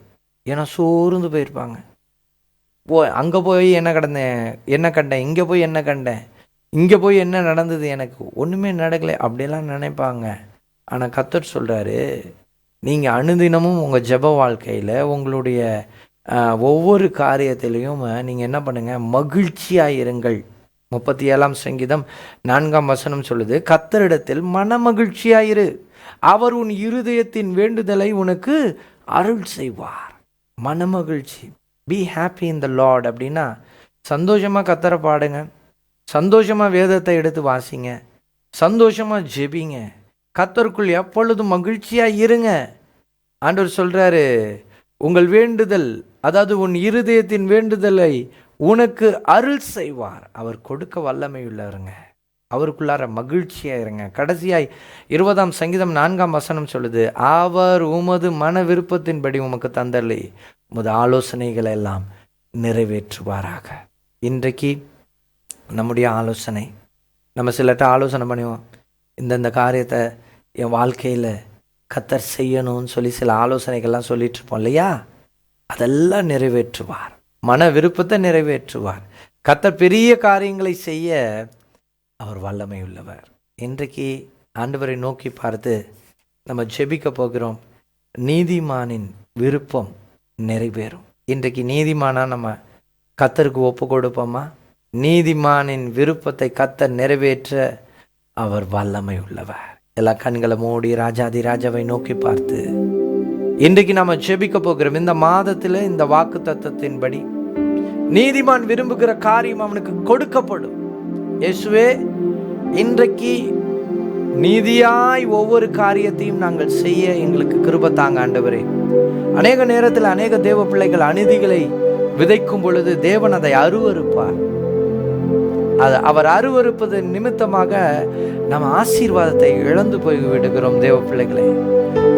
Speaker 1: ஏன்னா சோர்ந்து போயிருப்பாங்க. அங்கே போய் என்ன கண்டேன், இங்கே போய் என்ன கண்டேன், இங்கே போய் என்ன நடந்தது, எனக்கு ஒன்றுமே நடக்கலை அப்படியெல்லாம் நினைப்பாங்க. ஆனால் கர்த்தர் சொல்கிறாரு, நீங்கள் அனுதினமும் உங்கள் ஜெப வாழ்க்கையில் உங்களுடைய ஒவ்வொரு காரியத்திலையும் நீங்கள் என்ன பண்ணுங்கள், மகிழ்ச்சியாக இருங்கள். 37ஆம் சங்கீதம் 4ஆம் வசனம் சொல்லுது, கர்த்தரிடத்தில் மன மகிழ்ச்சியாயிரு, அவர் உன் இருதயத்தின் வேண்டுதலை உனக்கு அருள் செய்வார். மனமகிழ்ச்சி, be happy in the Lord. அப்படின்னா சந்தோஷமாக கர்த்தரை பாடுங்க, சந்தோஷமாக வேதத்தை எடுத்து வாசிங்க, சந்தோஷமாக ஜெபிங்க, கர்த்தருக்குள் எப்பொழுதும் மகிழ்ச்சியாக இருங்க. ஆண்டவர் சொல்கிறாரு, உங்கள் வேண்டுதல், அதாவது உன் இருதயத்தின் வேண்டுதலை உனக்கு அருள் செய்வார். அவர் கொடுக்க வல்லமை உள்ளவருங்க, அவருக்குள்ளார மகிழ்ச்சியாக இருங்க. கடைசியாய் 20ஆம் சங்கீதம் 4ஆம் வசனம் சொல்லுது, அவர் உமது மன விருப்பத்தின்படி உமக்கு தந்தலை உமது ஆலோசனைகளை எல்லாம் நிறைவேற்றுவாராக. இன்றைக்கு நம்முடைய ஆலோசனை, நம்ம சிலர்கிட்ட ஆலோசனை பண்ணுவோம், இந்தந்த காரியத்தை என் வாழ்க்கையில் கர்த்தர் செய்யணும்னு சொல்லி சில ஆலோசனைகள்லாம் சொல்லிட்டு இருப்போம் இல்லையா? அதெல்லாம் நிறைவேற்றுவார், மன விருப்பத்தை நிறைவேற்றுவார். கர்த்தர் பெரிய காரியங்களை செய்ய அவர் வல்லமை உள்ளவர். இன்றைக்கு ஆண்டவரை நோக்கி பார்த்து நம்ம ஜெபிக்க போகிறோம். நீதிமானின் விருப்பம் நிறைவேறும். இன்றைக்கு நீதிமானா நம்ம கர்த்தருக்கு ஒப்பு கொடுப்போமா? நீதிமானின் விருப்பத்தை கர்த்தர் நிறைவேற்ற அவர் வல்லமை உள்ளவர். எல்லா கண்களை மூடி ராஜாதி ராஜாவை நோக்கி பார்த்து இன்றைக்கு நம்ம ஜெபிக்க போகிறோம். இந்த மாதத்தில் இந்த வாக்கு தத்தத்தின்படி நீதிமான் விரும்புகிற காரியம் அவனுக்கு கொடுக்கப்படும். இயேசுவே, இன்றைக்கு நீதியாய் ஒவ்வொரு காரியத்தையும் நாங்கள் செய்ய எங்களுக்கு கிருபை தாங்க ஆண்டவரே. அநேக நேரத்தில் அநேக தேவ பிள்ளைகள் அநீதிகளை விதைக்கும் பொழுது தேவன் அதை அருவருப்பார். அவர் அருவருப்பது நிமித்தமாக நம்ம ஆசீர்வாதத்தை இழந்து போய் விடுகிறோம். தேவ பிள்ளைகளே,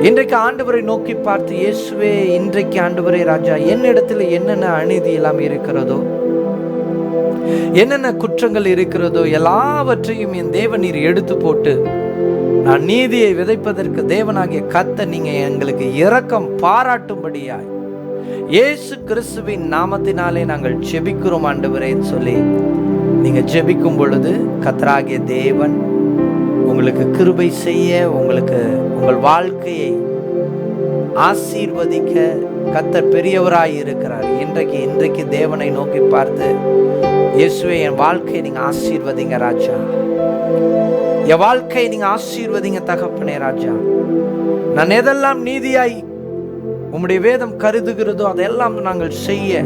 Speaker 1: இன்றைக்கு ஆண்டவரை நோக்கி பார்த்து, இயேசுவே, இன்றைக்கு ஆண்டவரே ராஜா, என்னிடத்தில் என்னென்ன அநீதி எல்லாம் இருக்கிறதோ, என்னென்ன குற்றங்கள் இருக்கிறதோ எல்லாவற்றையும் என் தேவன் நீர் எடுத்து போட்டு நான் நீதியை விதைப்பதற்கு தேவனாகிய கர்த்தர் நீங்க எங்களுக்கு இரக்கம் பாராட்டும்படியாய் இயேசு கிறிஸ்துவின் நாமத்தினாலே நாங்கள் ஜெபிக்கிறோம் ஆண்டவரேன்னு சொல்லி நீங்க ஜெபிக்கும் பொழுது கர்த்தராகிய தேவன் உங்களுக்கு கிருபை செய்ய, உங்களுக்கு உங்கள் வாழ்க்கையை ஆசீர்வதிக்க கர்த்தர் பெரியவராய் இருக்கிறார். இன்றைக்கு தேவனை நோக்கி பார்த்து, இயேசுவே, என் வாழ்க்கையை நீங்க ஆசீர்வதிங்க ராஜா, என் வாழ்க்கையை நீங்க ஆசீர்வதிங்க தகப்பனே ராஜா. நான் எதெல்லாம் நீதியாய் உம்முடைய வேதம் கருதுகிறதோ அதெல்லாம் நாங்கள் செய்ய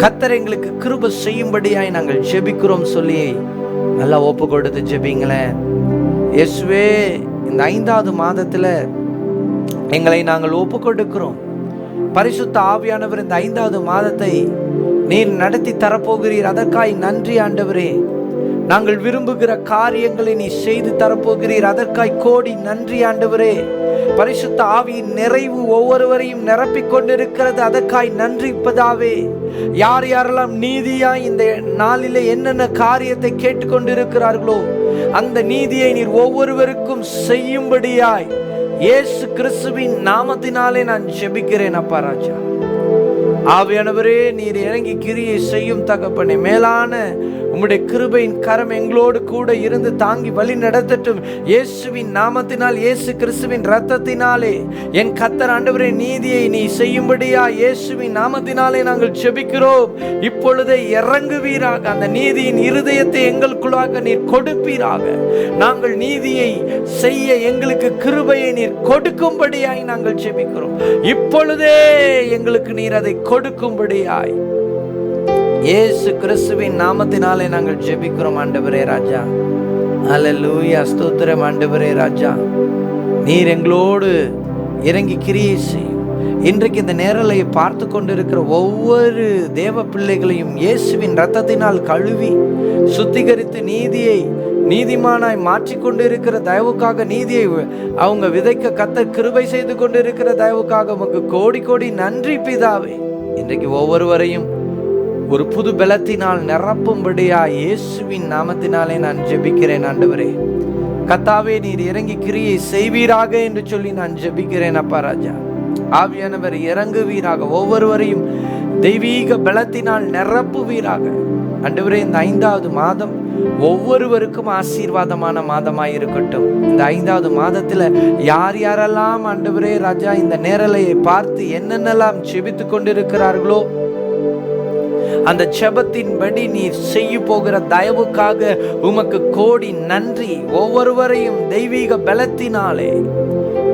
Speaker 1: கர்த்தர் எங்களுக்கு கிருபை செய்யும்படியாய் நாங்கள் ஜெபிக்கிறோம் சொல்லி நல்லா ஒப்பு கொடுத்து ஜெபிங்களேன். இயேசுவே, இந்த 5வது மாதத்துல எங்களை நாங்கள் ஒப்பு கொடுக்கிறோம். பரிசுத்த ஆவியானவர் இந்த 5வது மாதத்தை நீர் நடத்தி தரப்போகிறீர். அதற்காய் நன்றி ஆண்டவரே. நாங்கள் விரும்புகிற காரியங்களை நீ செய்து தரப்போகிறீர். அதற்காய் கோடி நன்றி ஆண்டவரே. பரிசுத்த ஆவியின் நிறைவு ஒவ்வொருவரையும் நிரப்பிக் கொண்டிருக்கிறது. அதற்காய் நன்றி பிதாவே. யார் யாரெல்லாம் நீதியாய் இந்த நாளிலே என்னென்ன காரியத்தை கேட்டுக்கொண்டிருக்கிறார்களோ அந்த நீதியை நீர் ஒவ்வொருவருக்கும் செய்யும்படியாய் இயேசு கிறிஸ்துவின் நாமத்தினாலே நான் ஜெபிக்கிறேன் அப்பா ராஜா. ஆவியானவரே, நீர் இறங்கி கிரியை செய்யும் தகப்பனே. மேலான உம்முடைய கிருபையின் கரம் எங்களோடு கூட இருந்து தாங்கி வழி நடத்தட்டும். இயேசுவின் நாமத்தினால், இயேசு கிறிஸ்துவின் இரத்தத்தினாலே என் கர்த்தர் ஆண்டவரே நீதியை நீ செய்யும்படியா இயேசுவின் நாமத்தினாலே நாங்கள் ஜெபிக்கிறோம். இப்பொழுதே இறங்குவீராக. அந்த நீதியின் இருதயத்தை எங்களுக்குள்ளாக நீர் கொடுப்பீராக. நாங்கள் நீதியை செய்ய எங்களுக்கு கிருபையை நீர் கொடுக்கும்படியாய் நாங்கள் ஜெபிக்கிறோம். இப்பொழுதே எங்களுக்கு நீர் அதை கொடுக்கும்படியாய் இயேசு கிறிஸ்துவின் நாமத்தினாலே நாங்கள் ஜெபிக்கிறோம் ஆண்டவரே ராஜா. அல்லேலூயா, ஸ்தோத்திரம் ஆண்டவரே ராஜா. நீர் எங்களோடு இறங்கி கிரியை செய்யும். இன்றைக்கு இந்த நேரலை பார்த்து கொண்டிருக்கிற ஒவ்வொரு தேவ பிள்ளைகளையும் இயேசுவின் இரத்தத்தினால் கழுவி சுத்திகரித்து நீதிமானாய் மாற்றிக்கொண்டிருக்கிற தயவுக்காக, நீதியை அவங்க விதைக்க கர்த்தர் கிருபை செய்து கொண்டிருக்கிற தயவுக்காக உமக்கு கோடி கோடி நன்றி பிதாவே. இன்றைக்கு ஒவ்வொருவரையும் ஒரு புது பலத்தினால் நிரப்பும்படியா இயேசுவின் நாமத்தினாலே நான் ஜெபிக்கிறேன் ஆண்டவரே. கர்த்தாவே, நீர் இறங்கி கிரியை செய்வீராக என்று சொல்லி நான் ஜெபிக்கிறேன் அப்பா ராஜா. ஆவியானவர் இறங்குவீராக. ஒவ்வொருவரையும் தெய்வீக பலத்தினால் நிரப்புவீராக ஆண்டவரே. இந்த 5வது மாதம் ஒவ்வொருவருக்கும் ஆசீர்வாதமான மாதமாய் இருக்கட்டும். இந்த 5வது மாதத்துல யார் யாரெல்லாம் ஆண்டவரே ராஜா இந்த நேரலையை பார்த்து என்னென்னலாம் ஜெபித்து கொண்டிருக்கிறார்களோ அந்த ஜெபத்தின்படி நீர் செய்ய போகிற தயவுக்காக உமக்கு கோடி நன்றி. ஒவ்வொருவரையும் தெய்வீக பலத்தினாலே,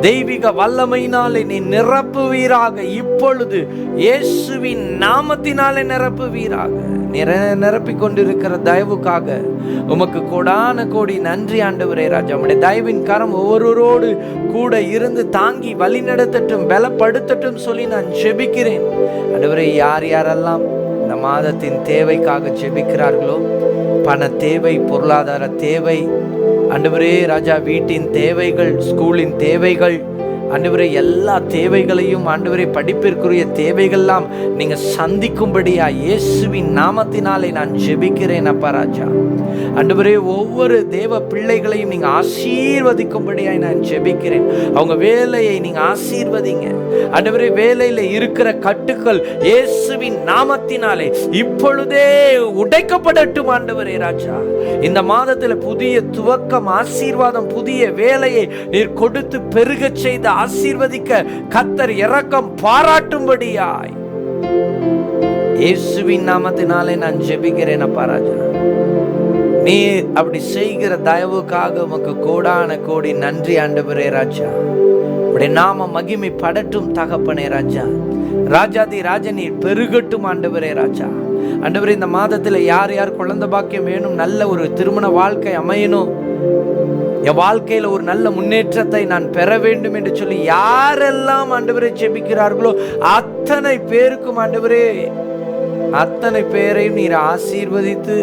Speaker 1: தெய்வீக வல்லமையினாலே நீ நிரப்புவீராக. இப்பொழுது இயேசுவின் நாமத்தினாலே நிரப்புவீராக. நிரப்பிக் கொண்டிருக்கிற தயவுக்காக உமக்கு கோடான கோடி நன்றி ஆண்டவரே ராஜா. உம்முடைய தயவின் கரம் ஒவ்வொருவரோடு கூட இருந்து தாங்கி வழி நடத்தட்டும், பலப்படுத்தட்டும் சொல்லி நான் ஜெபிக்கிறேன் ஆண்டவரே. யார் யாரெல்லாம் இந்த மாதத்தின் தேவைக்காக ஜெபிக்கிறார்களோ, பண தேவை, பொருளாதார தேவை ஆண்டவரே ராஜா, வீட்டின் தேவைகள், ஸ்கூலின் தேவைகள் ஆண்டவரே, எல்லா தேவைகளையும் ஆண்டவரே, படிப்பிற்குரிய தேவைகள்லாம் நீங்க சந்திக்கும்படியா இயேசுவின் நாமத்தினாலே நான் ஜெபிக்கிறேன் அப்பா ராஜா. ஆண்டவரே, ஒவ்வொரு தேவ பிள்ளைகளையும் நீங்க ஆசீர்வதிக்கும்படியாய் நான் ஜெபிக்கிறேன். அவங்க வேலையை நீங்க ஆசீர்வதிங்க ஆண்டவரே. வேலையில இருக்கிற கட்டுக்கள் இயேசுவின் நாமத்தினாலே இப்பொழுதே உடைக்கப்படட்டும் ஆண்டவரே ராஜா. இந்த மாதத்துல புதிய துவக்கம், ஆசீர்வாதம், புதிய வேலையை நீர் கொடுத்து பெருக செய்த ஆசீர்வதிக்க கர்த்தர் இரக்கம் பாராட்டும்படியாய் இயேசுவின் நாமத்தினாலே நான் ஜெபிக்கிறேன் அப்பா ராஜா. நீ அப்படி செய்கிற தயவுக்காக உமக்கு கோடான கோடி நன்றி ஆண்டவரே ராஜா. உடைய நாம மகிமை படட்டும் தகப்பனே ராஜா. ராஜாதி ராஜா நீர் பெருகட்டும் ஆண்டவரே ராஜா. ஆண்டவரே, இந்த மாதத்துல யார் யார் குழந்தை பாக்கியம் வேணும், நல்ல ஒரு திருமண வாழ்க்கை அமையணும், என் வாழ்க்கையில ஒரு நல்ல முன்னேற்றத்தை நான் பெற வேண்டும் என்று சொல்லி யாரெல்லாம் ஆண்டவரே ஜெபிக்கிறார்களோ அத்தனை பேருக்கும் ஆண்டவரே, அத்தனை பேரையும் நீர் ஆசீர்வதித்து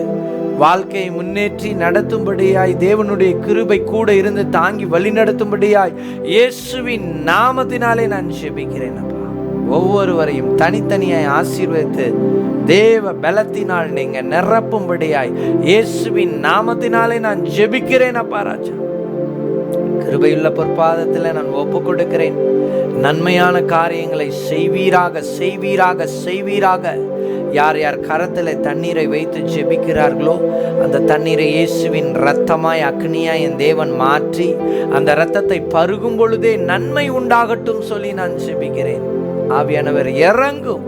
Speaker 1: வாழ்க்கையை முன்னேற்றி நடத்தும்படியாய் தேவனுடைய கிருபை கூட இருந்து தாங்கி வழி நடத்தும்படியாய் இயேசுவின் நாமத்தினாலே நான் ஜெபிக்கிறேன் அப்பா. ஒவ்வொருவரையும் தனித்தனியாய் ஆசீர்வதித்து தேவ பலத்தினால் நீங்க நிரப்பும்படியாய் இயேசுவின் நாமத்தினாலே நான் ஜெபிக்கிறேன் அப்பா ராஜா. கிருபையுள்ள பொற்பாதத்தில் நான் ஒப்பு கொடுக்கிறேன். நன்மையான காரியங்களை செய்வீராக செய்வீராக செய்வீராக. யார் யார் கரத்தில் தண்ணீரை வைத்து ஜெபிக்கிறார்களோ அந்த தண்ணீரை இயேசுவின் இரத்தமாய் அக்னியாய் என் தேவன் மாற்றி அந்த இரத்தத்தை பருகும் பொழுதே நன்மை உண்டாகட்டும் சொல்லி நான் ஜெபிக்கிறேன். ஆவியானவர் இறங்கும்,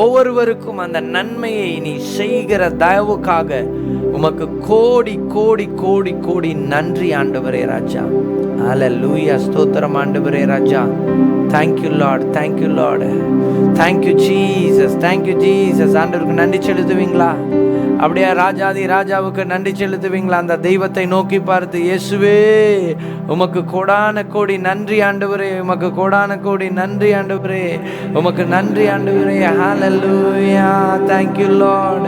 Speaker 1: ஒவ்வொருவருக்கும் அந்த நன்மையை நீ செய்கிற தயவுக்காக உமக்கு கோடி கோடி கோடி கோடி நன்றி ஆண்டவரே ராஜா. ஹல்லேலூயா, ஸ்தோத்திரம் ஆண்டவரே ராஜா. Thank you Lord, thank you Lord, thank you Jesus, thank you Jesus. ஆண்டவருக்கு நன்றி செலுத்துவீங்களா? அப்படியே ராஜாதி ராஜாவுக்கு நன்றி செலுத்துவீங்களா? அந்த தெய்வத்தை நோக்கி பார்த்து, இயேசுவே உமக்கு கோடான கோடி நன்றி ஆண்டவரே, உமக்கு கோடான கோடி நன்றி ஆண்டவரே, உமக்கு நன்றி ஆண்டவரே. ஹல்லேலூயா, thank you Lord,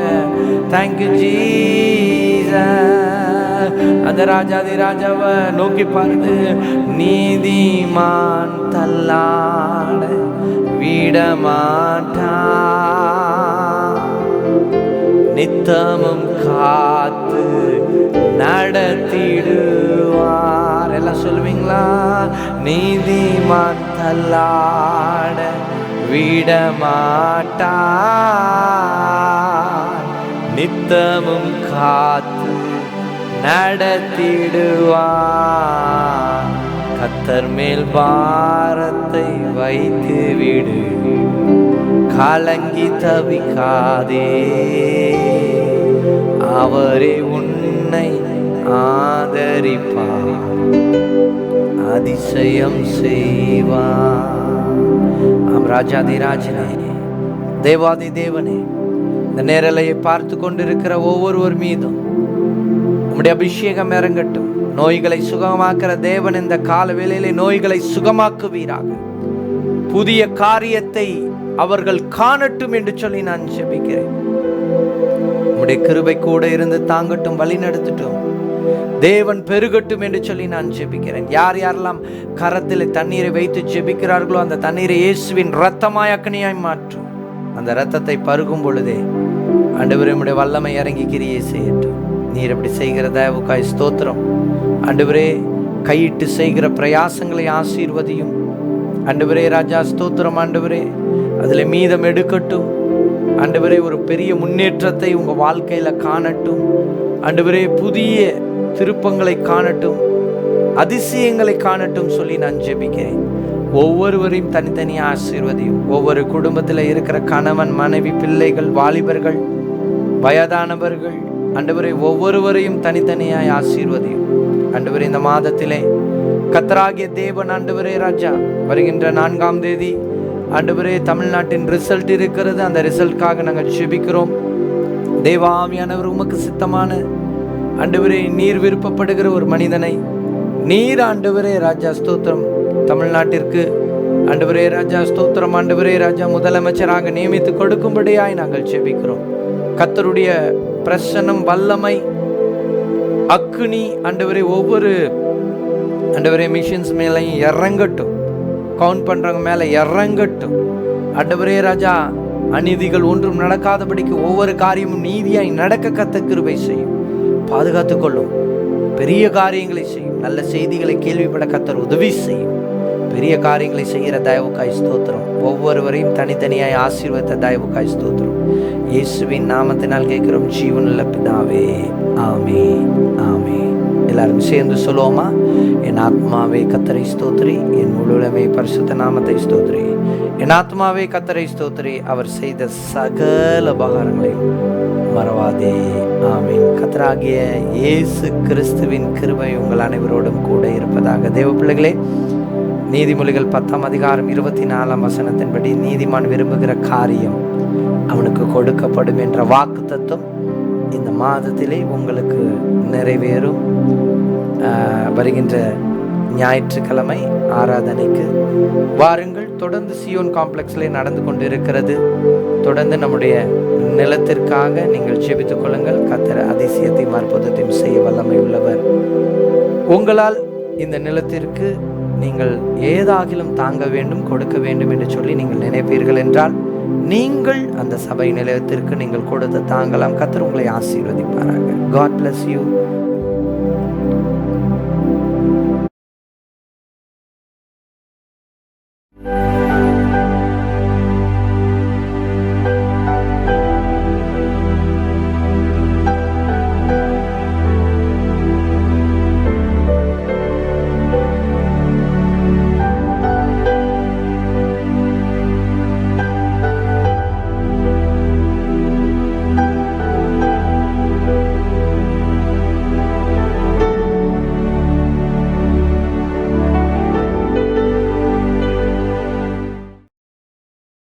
Speaker 1: thank you Jesus. அந்த ராஜாதி ராஜாவை நோக்கி பார்த்து, நீதிமான் தள்ளாட விடமாட்டா, நித்தமும் காத்து நடத்திடுவார். எல்லாம் சொல்லுவீங்களா? நீதிமான் தள்ளாட விடமாட்டா, நித்தமும் காத்து நடத்திடுவார். கர்த்தர் மேல் பாரத்தை வைத்து விடு, கலங்கி தவிக்காதே, அவரே உன்னை ஆதரிப்பார், அதிசயம் செய்வார். ஆம் ராஜாதி ராஜனே, தேவாதி தேவனே, இந்த நேரலையை பார்த்து கொண்டிருக்கிற ஒவ்வொருவர் மீதும் உம்முடைய அபிஷேகம் இறங்கட்டும். நோய்களை சுகமாக்குற தேவன் இந்த கால வேளையிலே நோய்களை சுகமாக்குவீராக. புதிய காரியத்தை அவர்கள் காணட்டும் என்று சொல்லி நான் ஜெபிக்கிறேன். உம்முடைய கிருபை கூட இருந்து தாங்கட்டும், வழி நடத்தட்டும், தேவன் பெருகட்டும் என்று சொல்லி நான் ஜெபிக்கிறேன். யார் யாரெல்லாம் கரத்தில் தண்ணீரை வைத்து ஜெபிக்கிறார்களோ அந்த தண்ணீரை இயேசுவின் இரத்தமாய் அக்னியாய் மாற்றும். அந்த இரத்தத்தை பருகும் பொழுதே ஆண்டவரே உம்முடைய வல்லமை இறங்கி கிரியை செய்யட்டும். நீர் அப்படி செய்கிற தயவுக்காய் ஸ்தோத்திரம் ஆண்டவரே. கையிட்டு செய்கிற பிரயாசங்களை ஆசீர்வதியும் ஆண்டவரே ராஜா. ஸ்தோத்திரம் ஆண்டவரே, அதில் மீதம் எடுக்கட்டும் ஆண்டவரே. ஒரு பெரிய முன்னேற்றத்தை உங்கள் வாழ்க்கையில் காணட்டும் ஆண்டவரே. புதிய திருப்பங்களை காணட்டும், அதிசயங்களை காணட்டும் சொல்லி நான் ஜெபிக்கிறேன். ஒவ்வொருவரையும் தனித்தனியாக ஆசீர்வதியும். ஒவ்வொரு குடும்பத்தில் இருக்கிற கணவன் மனைவி பிள்ளைகள் வாலிபர்கள் வயதானவர்கள் ஆண்டவரே ஒவ்வொருவரையும் தனித்தனியாய் ஆசீர்வதியும் ஆண்டவரே. இந்த மாதத்திலே கர்த்தராகிய தேவன் ஆண்டவரே ராஜா, வருகின்ற 4ஆம் தேதி ஆண்டவரே தமிழ்நாட்டின் ரிசல்ட் இருக்கிறது. அந்த ரிசல்ட்காக நாங்கள் ஜெபிக்கிறோம். தேவாமியானவர் உமக்கு சித்தமான ஆண்டவரே நீர் விருப்பப்படுகிற ஒரு மனிதனை நீர் ஆண்டவரே ராஜா ஸ்தோத்திரம் தமிழ்நாட்டிற்கு ஆண்டவரே ராஜா ஸ்தோத்திரம் ஆண்டவரே ராஜா முதலமைச்சராக நியமித்து கொடுக்கும்படியாய் நாங்கள் ஜெபிக்கிறோம். கர்த்தருடைய பிரசன்னம் வல்லமை அக்னி ஆண்டவரே ஒவ்வொரு ஆண்டவரே மிஷன்ஸ் மேலையும் இறங்கட்டும், கவுண்ட் பண்றவங்க மேல இறங்கட்டும் ஆண்டவரே ராஜா. அநீதிகள் ஒன்றும் நடக்காதபடிக்கு ஒவ்வொரு காரியமும் நீதியாய் நடக்க கர்த்தர் கிருபை செய்யும், பாதுகாத்துக் கொள்ளும், பெரிய காரியங்களை செய்யும், நல்ல செய்திகளை கேள்விப்பட கர்த்தர் உதவி செய்யும். பெரிய காரியங்களை செய்கிற தயவுக்காய் ஸ்தோத்திரம். ஒவ்வொருவரையும் தனித்தனியாய் ஆசீர்வதித்த தயவுக்காய் ஸ்தோத்திரம். இயேசுவின் நாமத்தினால் கேட்கிறோம் ஜீவனுள்ள பிதாவே, ஆமென், ஆமென். எல்லாரும் சேர்ந்து சொல்லுவோமா? என் ஆத்மாவே கர்த்தரை ஸ்தோத்திரி, என் முழுவதுமே பரிசுத்த நாமத்தை ஸ்தோத்திரி. என் ஆத்மாவே கர்த்தரை ஸ்தோத்திரி, அவர் செய்த சகல உபகாரங்களையும் மறவாதே. ஆமீன். கர்த்தராகிய இயேசு கிறிஸ்துவின் கிருபை உங்கள் அனைவரோடும் கூட இருப்பதாக. தேவ பிள்ளைகளே, நீதிமொழிகள் 10ஆம் அதிகாரம் 24ஆம் வசனத்தின்படி நீதிமான் விரும்புகிற காரியம் அவனுக்கு கொடுக்கப்படும் என்ற வாக்கு தத்துவம் இந்த மாதத்திலே உங்களுக்கு நிறைவேறும். வருகின்ற ஞாயிற்றுக்கிழமை ஆராதனைக்கு வாருங்கள். தொடர்ந்து சியோன் காம்ப்ளெக்ஸ்லே நடந்து கொண்டு இருக்கிறது. தொடர்ந்து நம்முடைய நிலத்திற்காக நீங்கள் ஜெபித்துக் கொள்ளுங்கள். கர்த்தர் அதிசயத்தையும் அற்புதத்தையும் செய்ய வல்லமை உள்ளவர். உங்களால் இந்த நிலத்திற்கு நீங்கள் ஏதாகிலும் தாங்க வேண்டும், கொடுக்க வேண்டும் என்று சொல்லி நீங்கள் நினைப்பீர்கள் என்றால் நீங்கள் அந்த சபை நிலையத்திற்கு நீங்கள் கொடுத்து தாங்கலாம். கர்த்தர் உங்களை ஆசீர்வதிப்பாராக. God bless you.